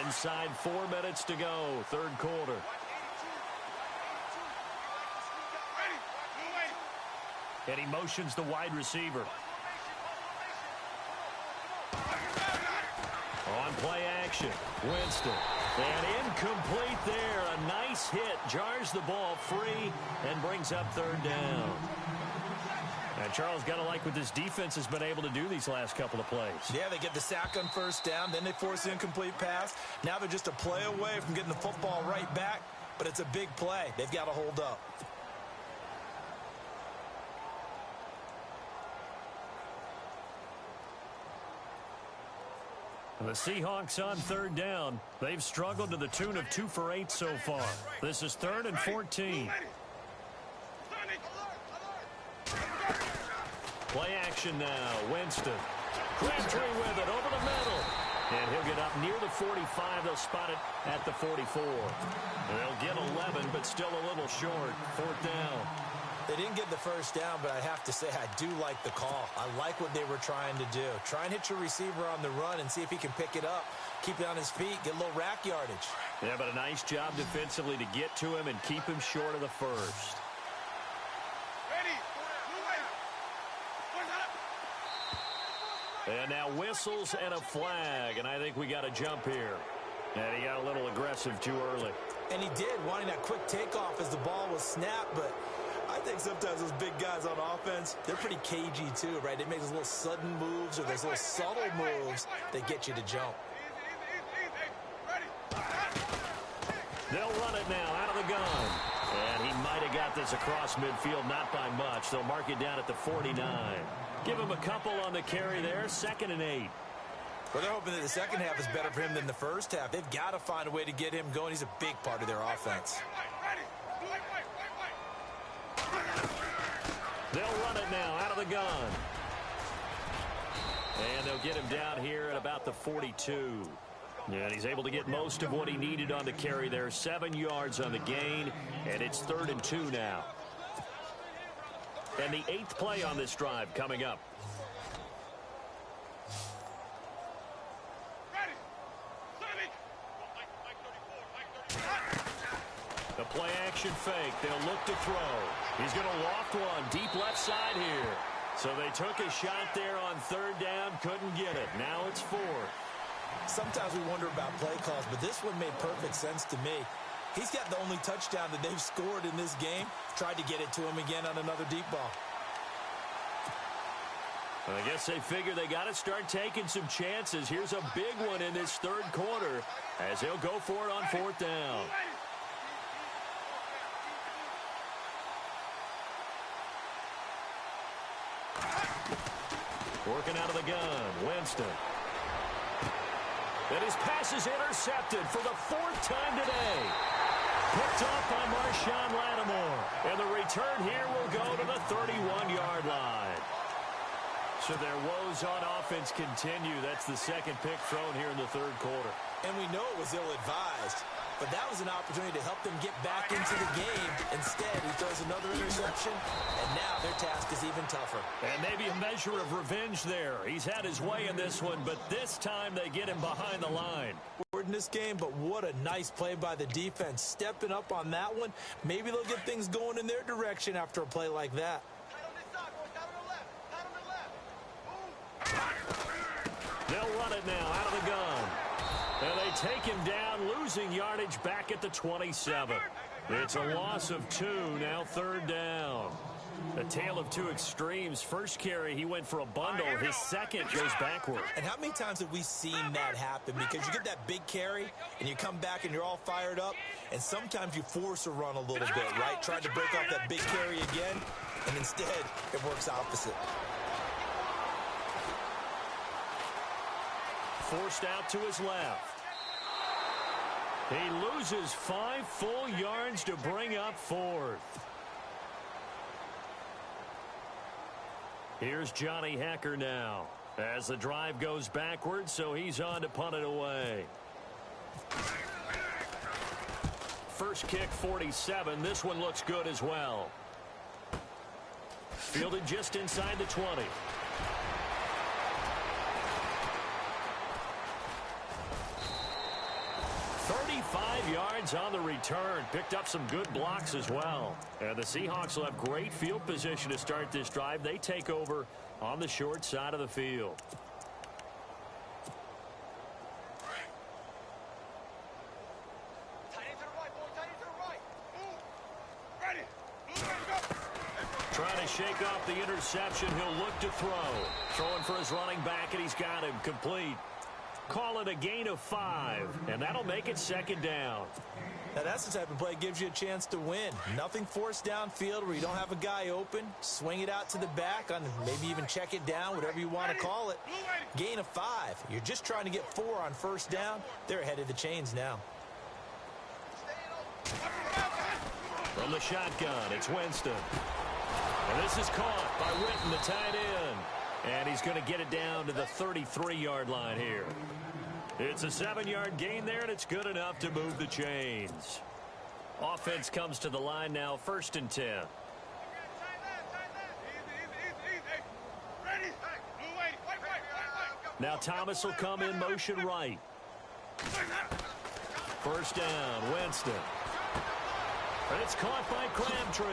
Speaker 3: Inside 4 minutes to go, third quarter. And he motions the wide receiver. On play action, Winston. And incomplete there. A nice hit. Jars the ball free and brings up third down. And Charles, got to like what this defense has been able to do these last couple of plays.
Speaker 4: Yeah, they get the sack on first down. Then they force the incomplete pass. Now they're just a play away from getting the football right back. But it's a big play. They've got to hold up.
Speaker 3: The Seahawks on third down. They've struggled to the tune of 2 for 8 so far. This is 3rd and 14. Play action now. Winston. Crabtree with it over the middle. And he'll get up near the 45. They'll spot it at the 44. They'll get 11, but still a little short. 4th down.
Speaker 4: They didn't get the first down, but I have to say I do like the call. I like what they were trying to do. Try and hit your receiver on the run and see if he can pick it up. Keep it on his feet, get a little rack yardage.
Speaker 3: Yeah, but a nice job defensively to get to him and keep him short of the first. And now whistles and a flag, and I think we got a jump here. And he got a little aggressive too early.
Speaker 4: And he did, wanting that quick takeoff as the ball was snapped, but I think sometimes those big guys on offense, they're pretty cagey too, right? They make those little sudden moves or those little subtle moves that get you to jump.
Speaker 3: They'll run it now out of the gun. And he might have got this across midfield, not by much. They'll mark it down at the 49. Give him a couple on the carry there, 2nd and 8.
Speaker 4: Well, they're hoping that the second half is better for him than the first half. They've got to find a way to get him going. He's a big part of their offense.
Speaker 3: They'll run it now out of the gun. And they'll get him down here at about the 42. And he's able to get most of what he needed on the carry there. 7 yards on the gain, and it's 3rd and 2 now. And the 8th play on this drive coming up. The play action fake. They'll look to throw. He's going to loft one deep left side here. So they took a shot there on 3rd down. Couldn't get it. Now it's 4th.
Speaker 4: Sometimes we wonder about play calls, but this one made perfect sense to me. He's got the only touchdown that they've scored in this game. Tried to get it to him again on another deep ball.
Speaker 3: I guess they figure they got to start taking some chances. Here's a big one in this 3rd quarter as he'll go for it on 4th down. Working out of the gun, Winston. And his pass is intercepted for the 4th time today. Picked off by Marshawn Lattimore. And the return here will go to the 31-yard line. So their woes on offense continue. That's the 2nd pick thrown here in the 3rd quarter.
Speaker 4: And we know it was ill-advised, but that was an opportunity to help them get back into the game. Instead, he throws another interception, and now their task is even tougher.
Speaker 3: And maybe a measure of revenge there. He's had his way in this one, but this time they get him behind the line.
Speaker 4: We're in this game, but what a nice play by the defense. Stepping up on that one, maybe they'll get things going in their direction after a play like that.
Speaker 3: They'll run it now out of the gun. And they take him down, losing yardage back at the 27. It's a loss of 2, now 3rd down. A tale of two extremes. First carry, he went for a bundle. His second goes backward.
Speaker 4: And how many times have we seen that happen? Because you get that big carry, and you come back and you're all fired up, and sometimes you force a run a little bit, right? Trying to break off that big carry again, and instead it works opposite.
Speaker 3: Forced out to his left. He loses 5 full yards to bring up 4th. Here's Johnny Hecker now. As the drive goes backwards, so he's on to punt it away. First kick, 47. This one looks good as well. Fielded just inside the 20. Yards on the return. Picked up some good blocks as well. And the Seahawks will have great field position to start this drive. They take over on the short side of the field. Trying to shake off the interception. He'll look to throw. Throwing for his running back, and he's got him complete. Call it a gain of 5, and that'll make it second down.
Speaker 4: Now that's the type of play that gives you a chance to win. Nothing forced downfield where you don't have a guy open. Swing it out to the back, on maybe even check it down, whatever you want to call it. Gain of 5. You're just trying to get 4 on first down. They're ahead of the chains now.
Speaker 3: From the shotgun, it's Winston. And this is caught by Witten, the tight end. And he's going to get it down to the 33-yard line here. It's a 7-yard gain there, and it's good enough to move the chains. Offense comes to the line now, 1st and 10. Now Thomas will come in motion right. First down, Winston. And it's caught by Crabtree.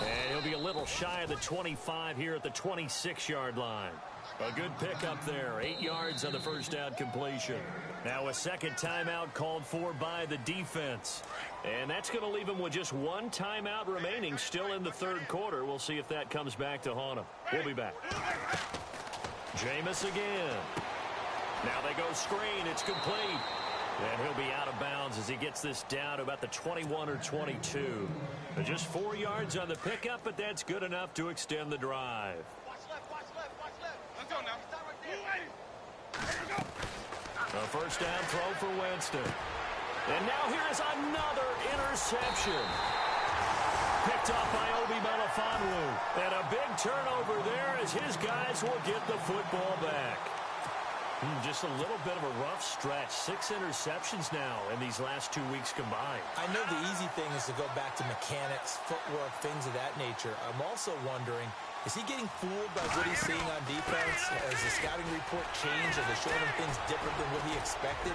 Speaker 3: And he'll be a little shy of the 25 here at the 26-yard line. A good pickup there. 8 yards on the first down completion. Now a second timeout called for by the defense. And that's going to leave him with just 1 timeout remaining still in the 3rd quarter. We'll see if that comes back to haunt him. We'll be back. Jameis again. Now they go screen. It's complete. And he'll be out of bounds as he gets this down to about the 21 or 22. But just 4 yards on the pickup, but that's good enough to extend the drive.
Speaker 5: Let's go now.
Speaker 3: A first down throw for Winston. And now here is another interception. Picked up by Obi Melifonwu. And a big turnover there as his guys will get the football back. Just a little bit of a rough stretch. 6 interceptions now in these last 2 weeks combined.
Speaker 4: I know the easy thing is to go back to mechanics, footwork, things of that nature. I'm also wondering, is he getting fooled by what he's seeing on defense? Has the scouting report changed? Are they showing him things different than what he expected?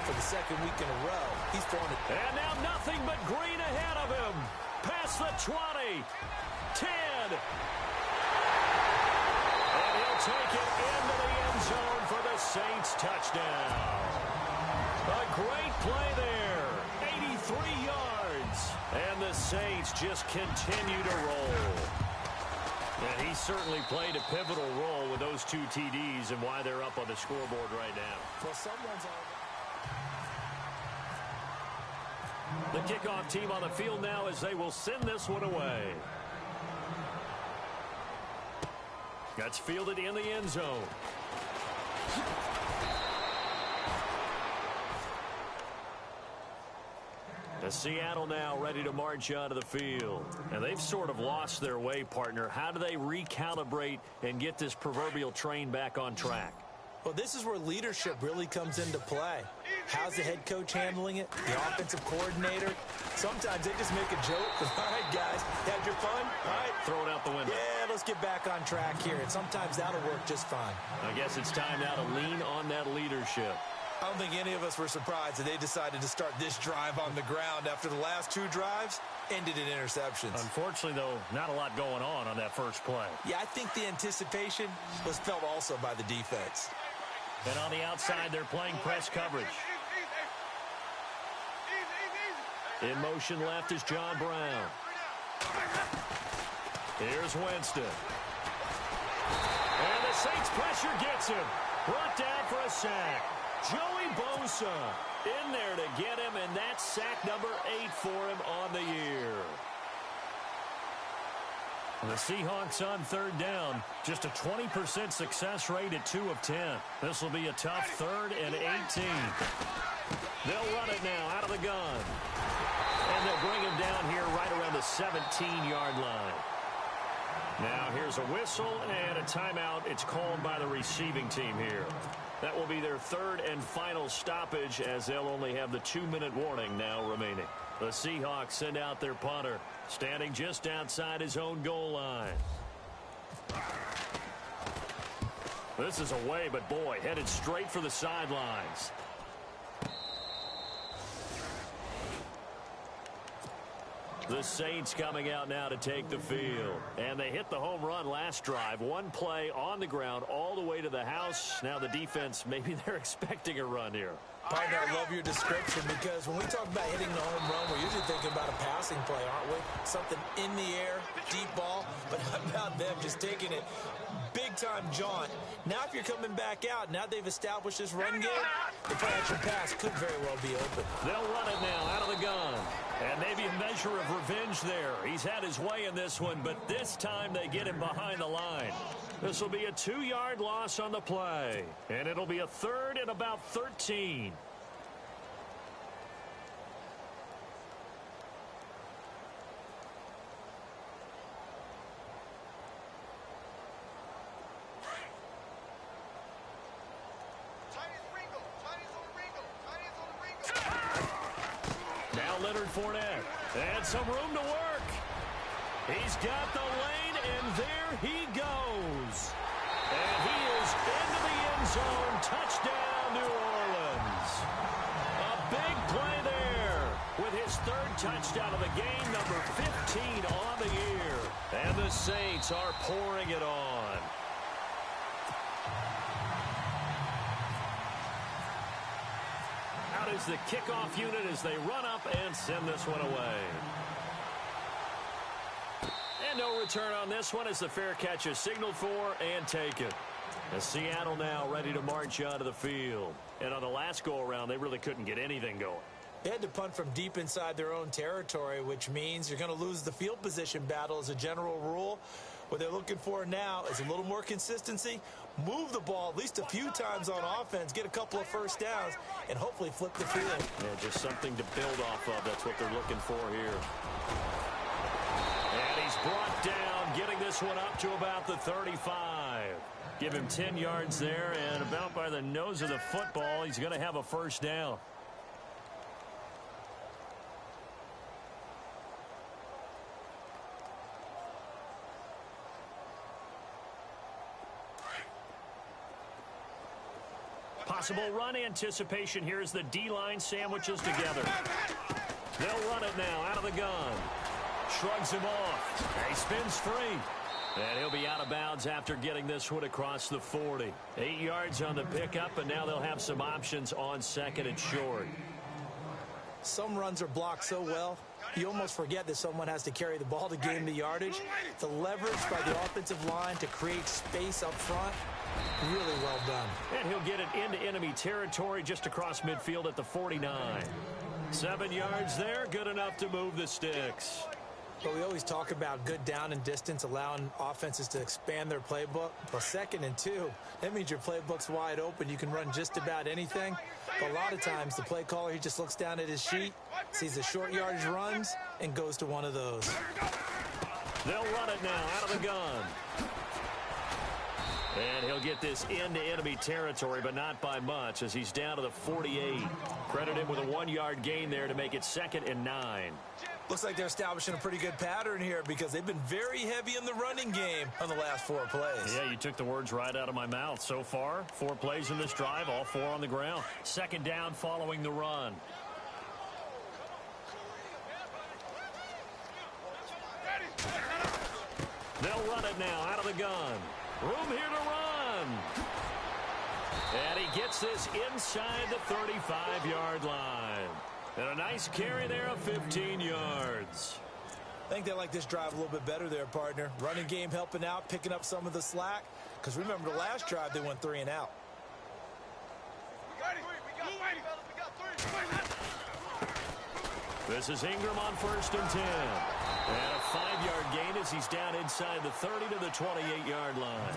Speaker 4: For the 2nd week in a row, he's throwing it.
Speaker 3: And now nothing but green ahead of him. Past the 20. 10. And he'll take it into the end zone for the Saints touchdown. A great play there. 83 yards. And the Saints just continue to roll. And he certainly played a pivotal role with those 2 TDs and why they're up on the scoreboard right now.
Speaker 4: Well, someone's on.
Speaker 3: The kickoff team on the field now as they will send this one away. That's fielded in the end zone. The Seattle now ready to march onto the field. And they've sort of lost their way, partner. How do they recalibrate and get this proverbial train back on track?
Speaker 4: Well, this is where leadership really comes into play. How's the head coach handling it? The offensive coordinator? Sometimes they just make a joke. All right, guys, had your fun? All right.
Speaker 3: Throw it out the window.
Speaker 4: Yeah, let's get back on track here. And sometimes that'll work just fine.
Speaker 3: I guess it's time now to lean on that leadership.
Speaker 4: I don't think any of us were surprised that they decided to start this drive on the ground after the last 2 drives ended in interceptions.
Speaker 3: Unfortunately, though, not a lot going on that first play.
Speaker 4: Yeah, I think the anticipation was felt also by the defense.
Speaker 3: And on the outside, they're playing press coverage. In motion left is John Brown. Here's Winston. And the Saints pressure gets him. Brought down for a sack. Joey Bosa in there to get him, and that's sack number 8 for him on the year. The Seahawks on 3rd down. Just a 20% success rate at 2 of 10. This will be a tough 3rd and 18. They'll run it now out of the gun. And they'll bring him down here right around the 17-yard line. Now here's a whistle and a timeout. It's called by the receiving team here. That will be their third and final stoppage, as they'll only have the 2-minute warning now remaining. The Seahawks send out their punter, standing just outside his own goal line. This is away, but boy, headed straight for the sidelines. The Saints coming out now to take the field. And they hit the home run last drive. One play on the ground all the way to the house. Now the defense, maybe they're expecting a run here.
Speaker 4: Partner, I love your description, because when we talk about hitting the home run, we're usually thinking about a passing play, aren't we? Something in the air, deep ball. But how about them just taking it big-time jaunt? Now if you're coming back out, now they've established this run game, the play-action pass could very well be open.
Speaker 3: They'll run it now out of the gun. And maybe a measure of revenge there. He's had his way in this one, but this time they get him behind the line. This will be a 2-yard loss on the play. And it'll be a third and about 13. Now Leonard Fournette. And some room to work. He's got the lane, and there he goes. And he is into the end zone. Touchdown, New Orleans. A big play there with his third touchdown of the game, number 15 on the year. And the Saints are pouring it on. Out is the kickoff unit as they run up and send this one away. And no return on this one as the fair catch is signaled for and taken. As Seattle now ready to march onto the field. And on the last go-around, they really couldn't get anything going.
Speaker 4: They had to punt from deep inside their own territory, which means you're going to lose the field position battle as a general rule. What they're looking for now is a little more consistency, move the ball at least a few times on offense, get a couple of first downs, and hopefully flip the field.
Speaker 3: Yeah, just something to build off of. That's what they're looking for here. And he's brought down, getting this one up to about the 35. Give him 10 yards there, and about by the nose of the football, he's going to have a first down. Possible run anticipation here as the D-line sandwiches together. They'll run it now out of the gun. Shrugs him off. And he spins free. And he'll be out of bounds after getting this one across the 40. 8 yards on the pickup, and now they'll have some options on second and short.
Speaker 4: Some runs are blocked so well, you almost forget that someone has to carry the ball to gain the yardage. The leverage by the offensive line to create space up front, really well done.
Speaker 3: And he'll get it into enemy territory just across midfield at the 49. 7 yards there, good enough to move the sticks.
Speaker 4: But we always talk about good down and distance, allowing offenses to expand their playbook. Well, 2nd and 2, that means your playbook's wide open. You can run just about anything. But a lot of times, the play caller, he just looks down at his sheet, sees the short yardage runs, and goes to one of those.
Speaker 3: They'll run it now out of the gun. And he'll get this into enemy territory, but not by much, as he's down to the 48. Credit him with a 1-yard gain there to make it 2nd and 9.
Speaker 4: Looks like they're establishing a pretty good pattern here, because they've been very heavy in the running game on the last 4 plays.
Speaker 3: Yeah, you took the words right out of my mouth. So far, 4 plays in this drive, all 4 on the ground. 2nd down following the run. They'll run it now out of the gun. Room here to run. And he gets this inside the 35-yard line. And a nice carry there of 15 yards.
Speaker 4: I think they like this drive a little bit better there, partner. Running game helping out, picking up some of the slack. Because remember, the last drive, they went 3 and out.
Speaker 3: This is Ingram on 1st and 10. And a 5-yard gain as he's down inside the 30 to the 28-yard line.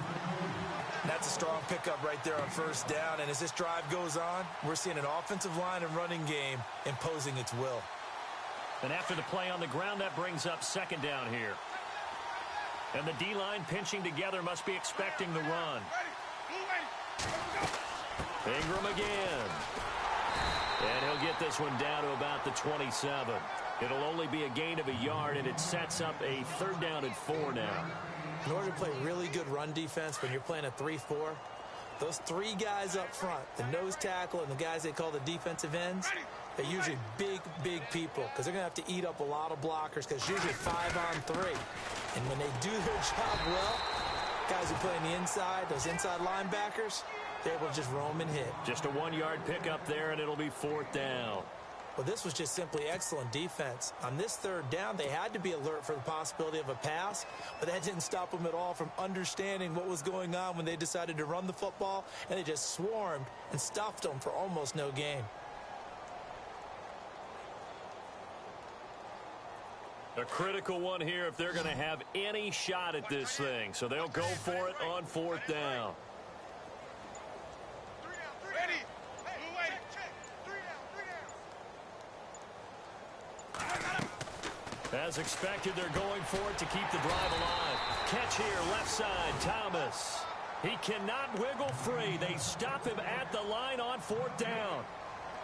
Speaker 4: That's a strong pickup right there on 1st down. And as this drive goes on, we're seeing an offensive line and running game imposing its will.
Speaker 3: And after the play on the ground, that brings up 2nd down here. And the D-line pinching together must be expecting the run. Ingram again. And he'll get this one down to about the 27. It'll only be a gain of a yard, and it sets up a 3rd down and 4 now.
Speaker 4: In order to play really good run defense when you're playing a 3-4, those 3 guys up front, the nose tackle and the guys they call the defensive ends, they're usually big, big people because they're going to have to eat up a lot of blockers because usually 5-on-3. And when they do their job well, guys who play on the inside, those inside linebackers, they're able to just roam and hit.
Speaker 3: Just a 1-yard pickup there, and it'll be 4th down.
Speaker 4: Well, this was just simply excellent defense. On this 3rd down, they had to be alert for the possibility of a pass, but that didn't stop them at all from understanding what was going on when they decided to run the football, and they just swarmed and stuffed them for almost no gain.
Speaker 3: A critical one here if they're going to have any shot at this thing, so they'll go for it on 4th down. As expected, they're going for it to keep the drive alive. Catch here, left side, Thomas. He cannot wiggle free. They stop him at the line on 4th down.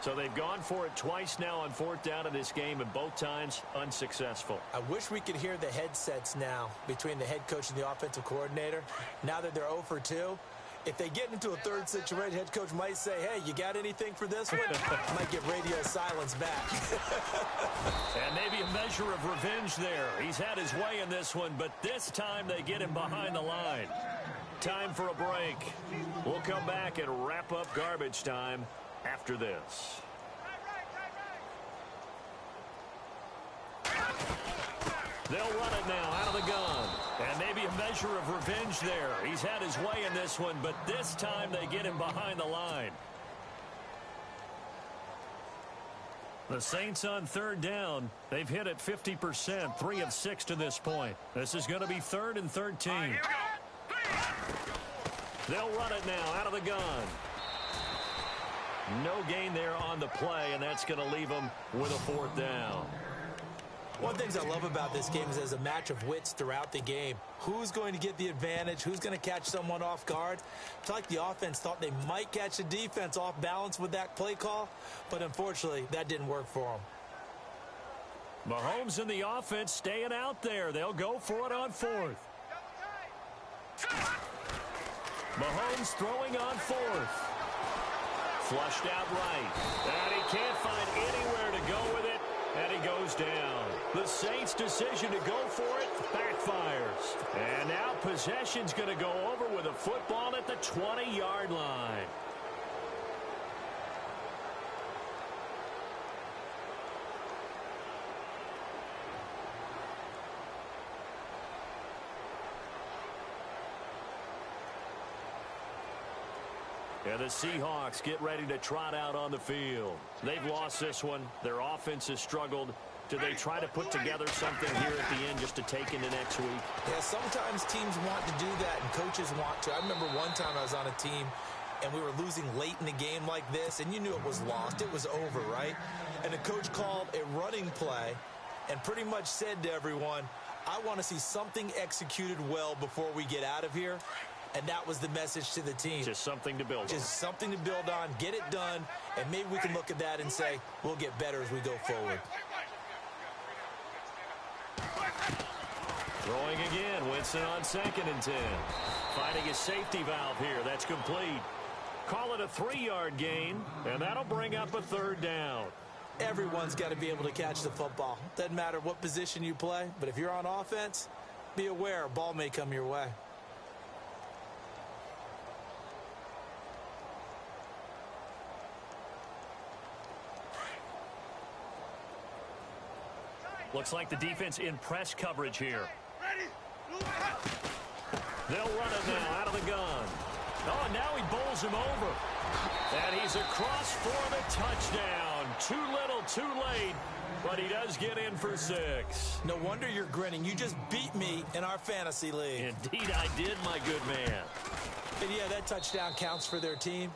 Speaker 3: So they've gone for it twice now on 4th down in this game, and both times unsuccessful.
Speaker 4: I wish we could hear the headsets now between the head coach and the offensive coordinator. Now that they're 0 for 2, if they get into a 3rd situation, head coach might say, hey, you got anything for this one? Might get radio silence back.
Speaker 3: And maybe a measure of revenge there. He's had his way in this one, but this time they get him behind the line. Time for a break. We'll come back and wrap up garbage time after this. They'll run it now out of the gun. And maybe a measure of revenge there. He's had his way in this one, but this time they get him behind the line. The Saints on 3rd down. They've hit it 50%, 3 of 6 to this point. This is going to be 3rd and 13. They'll run it now out of the gun. No gain there on the play, and that's going to leave them with a 4th down.
Speaker 4: One of the things I love about this game is there's a match of wits throughout the game. Who's going to get the advantage? Who's going to catch someone off guard? It's like the offense thought they might catch the defense off balance with that play call, but unfortunately, that didn't work for them.
Speaker 3: Mahomes and the offense staying out there. They'll go for it on 4th. Mahomes throwing on 4th. Flushed out right. And he can't find anywhere to go with it. And he goes down. The Saints' decision to go for it backfires. And now possession's going to go over with a football at the 20-yard line. And the Seahawks get ready to trot out on the field. They've lost this one. Their offense has struggled. Do they try to put together something here at the end just to take into next week?
Speaker 4: Yeah, sometimes teams want to do that and coaches want to. I remember one time I was on a team and we were losing late in the game like this, and you knew it was lost. It was over, right? And the coach called a running play and pretty much said to everyone, I want to see something executed well before we get out of here. And that was the message to the team.
Speaker 3: Just something to build on.
Speaker 4: Just something to build on, get it done, and maybe we can look at that and say, we'll get better as we go forward.
Speaker 3: Throwing again, Winston on 2nd and 10. Finding a safety valve here. That's complete. Call it a 3-yard gain, and that'll bring up a 3rd down.
Speaker 4: Everyone's got to be able to catch the football. Doesn't matter what position you play, but if you're on offense, be aware a ball may come your way.
Speaker 3: Looks like the defense in press coverage here. They'll run it now out of the gun. Oh, now he bowls him over. And he's across for the touchdown. Too little, too late, but he does get in for 6.
Speaker 4: No wonder you're grinning. You just beat me in our fantasy league.
Speaker 3: Indeed I did, my good man.
Speaker 4: And yeah, that touchdown counts for their team.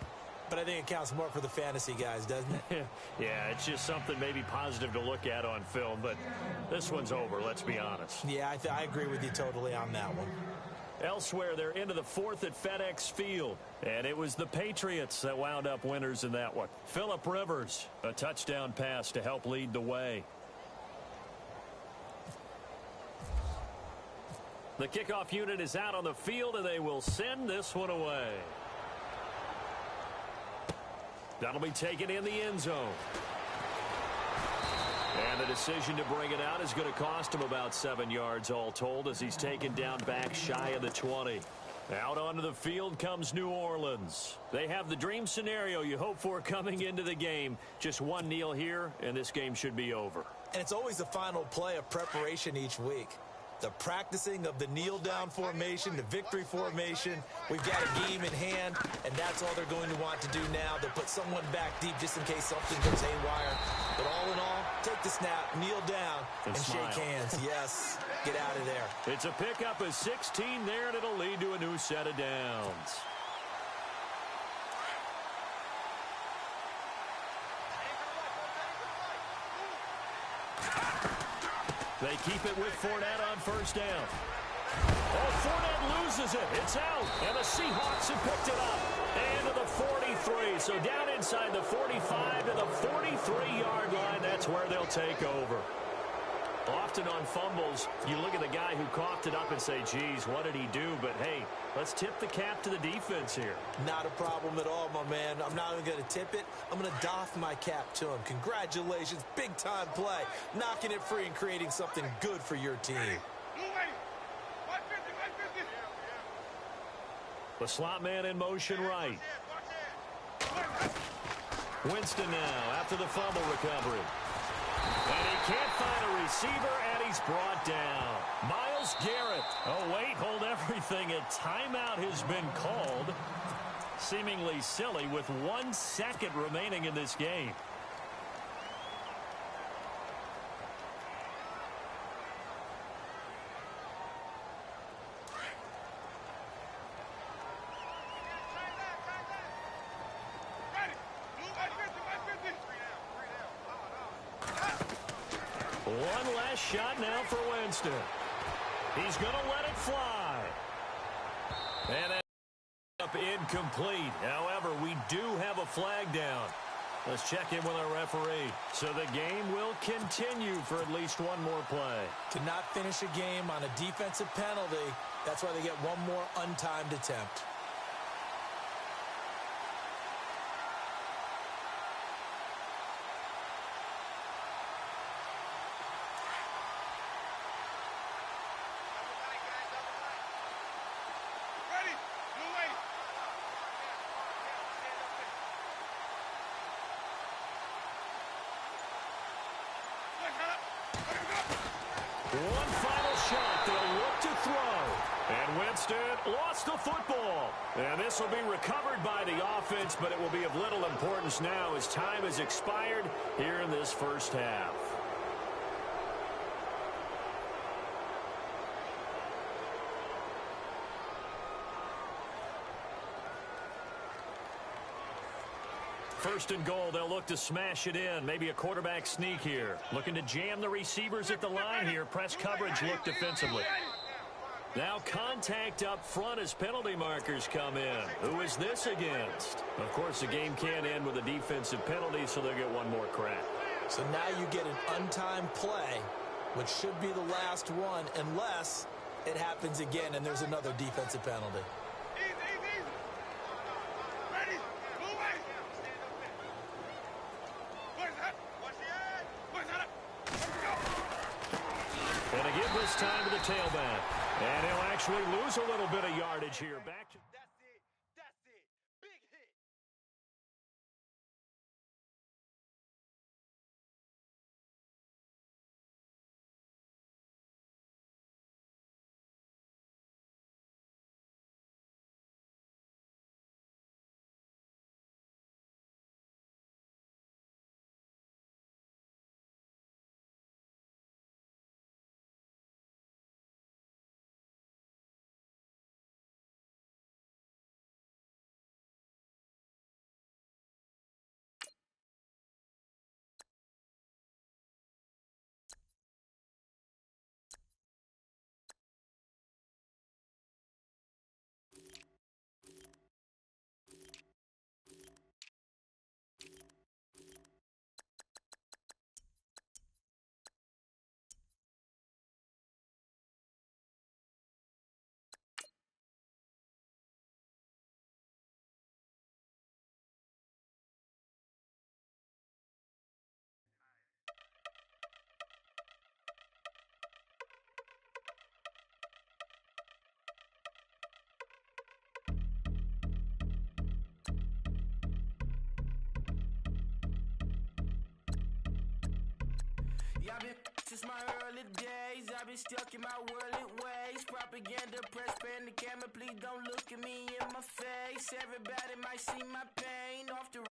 Speaker 4: but I think it counts more for the fantasy guys, doesn't it?
Speaker 3: Yeah, it's just something maybe positive to look at on film, but this one's over, let's be honest.
Speaker 4: Yeah, I agree with you totally on that one.
Speaker 3: Elsewhere, they're into the fourth at FedEx Field, and it was the Patriots that wound up winners in that one. Phillip Rivers, a touchdown pass to help lead the way. The kickoff unit is out on the field, and they will send this one away. That'll be taken in the end zone. And the decision to bring it out is going to cost him about 7 yards all told as he's taken down back shy of the 20. Out onto the field comes New Orleans. They have the dream scenario you hope for coming into the game. Just one kneel here, and this game should be over.
Speaker 4: And it's always the final play of preparation each week. The practicing of the kneel-down formation, the victory formation. We've got a game in hand, and that's all they're going to want to do now. They'll put someone back deep just in case something goes haywire. But all in all, take the snap, kneel down, and shake hands. Yes, get out of there.
Speaker 3: It's a pickup of 16 there, and it'll lead to a new set of downs. They keep it with Fournette on first down. Oh, Fournette loses it. It's out. And the Seahawks have picked it up. And to the 43. So down inside the 45 to the 43-yard line. That's where they'll take over. Often on fumbles, you look at the guy who coughed it up and say, geez, what did he do? But, hey, let's tip the cap to the defense here.
Speaker 4: Not a problem at all, my man. I'm not even going to tip it. I'm going to doff my cap to him. Congratulations. Big-time play. Knocking it free and creating something good for your team.
Speaker 3: The slot man in motion right. Winston now after the fumble recovery. And he can't find a receiver, and he's brought down. Myles Garrett. Oh, wait, hold everything. A timeout has been called. Seemingly silly with 1 second remaining in this game. One last shot now for Winston. He's going to let it fly. And up incomplete. However, we do have a flag down. Let's check in with our referee. So the game will continue for at least one more play.
Speaker 4: To not finish a game on a defensive penalty, that's why they get one more untimed attempt.
Speaker 3: One final shot. They'll look to throw. And Winston lost the football. And this will be recovered by the offense, but it will be of little importance now as time has expired here in this first half. First and goal, they'll look to smash it in. Maybe a quarterback sneak here. Looking to jam the receivers at the line here. Press coverage look defensively. Now contact up front as penalty markers come in. Who is this against? Of course, the game can't end with a defensive penalty, so they'll get one more crack.
Speaker 4: So now you get an untimed play, which should be the last one, unless it happens again and there's another defensive penalty.
Speaker 3: And a give this time to the tailback. And he'll actually lose a little bit of yardage here. Back to
Speaker 6: Y'all been since my early days. I've been stuck in my worldly ways. Propaganda, press, pan the camera. Please don't look at me in my face. Everybody might see my pain. Off the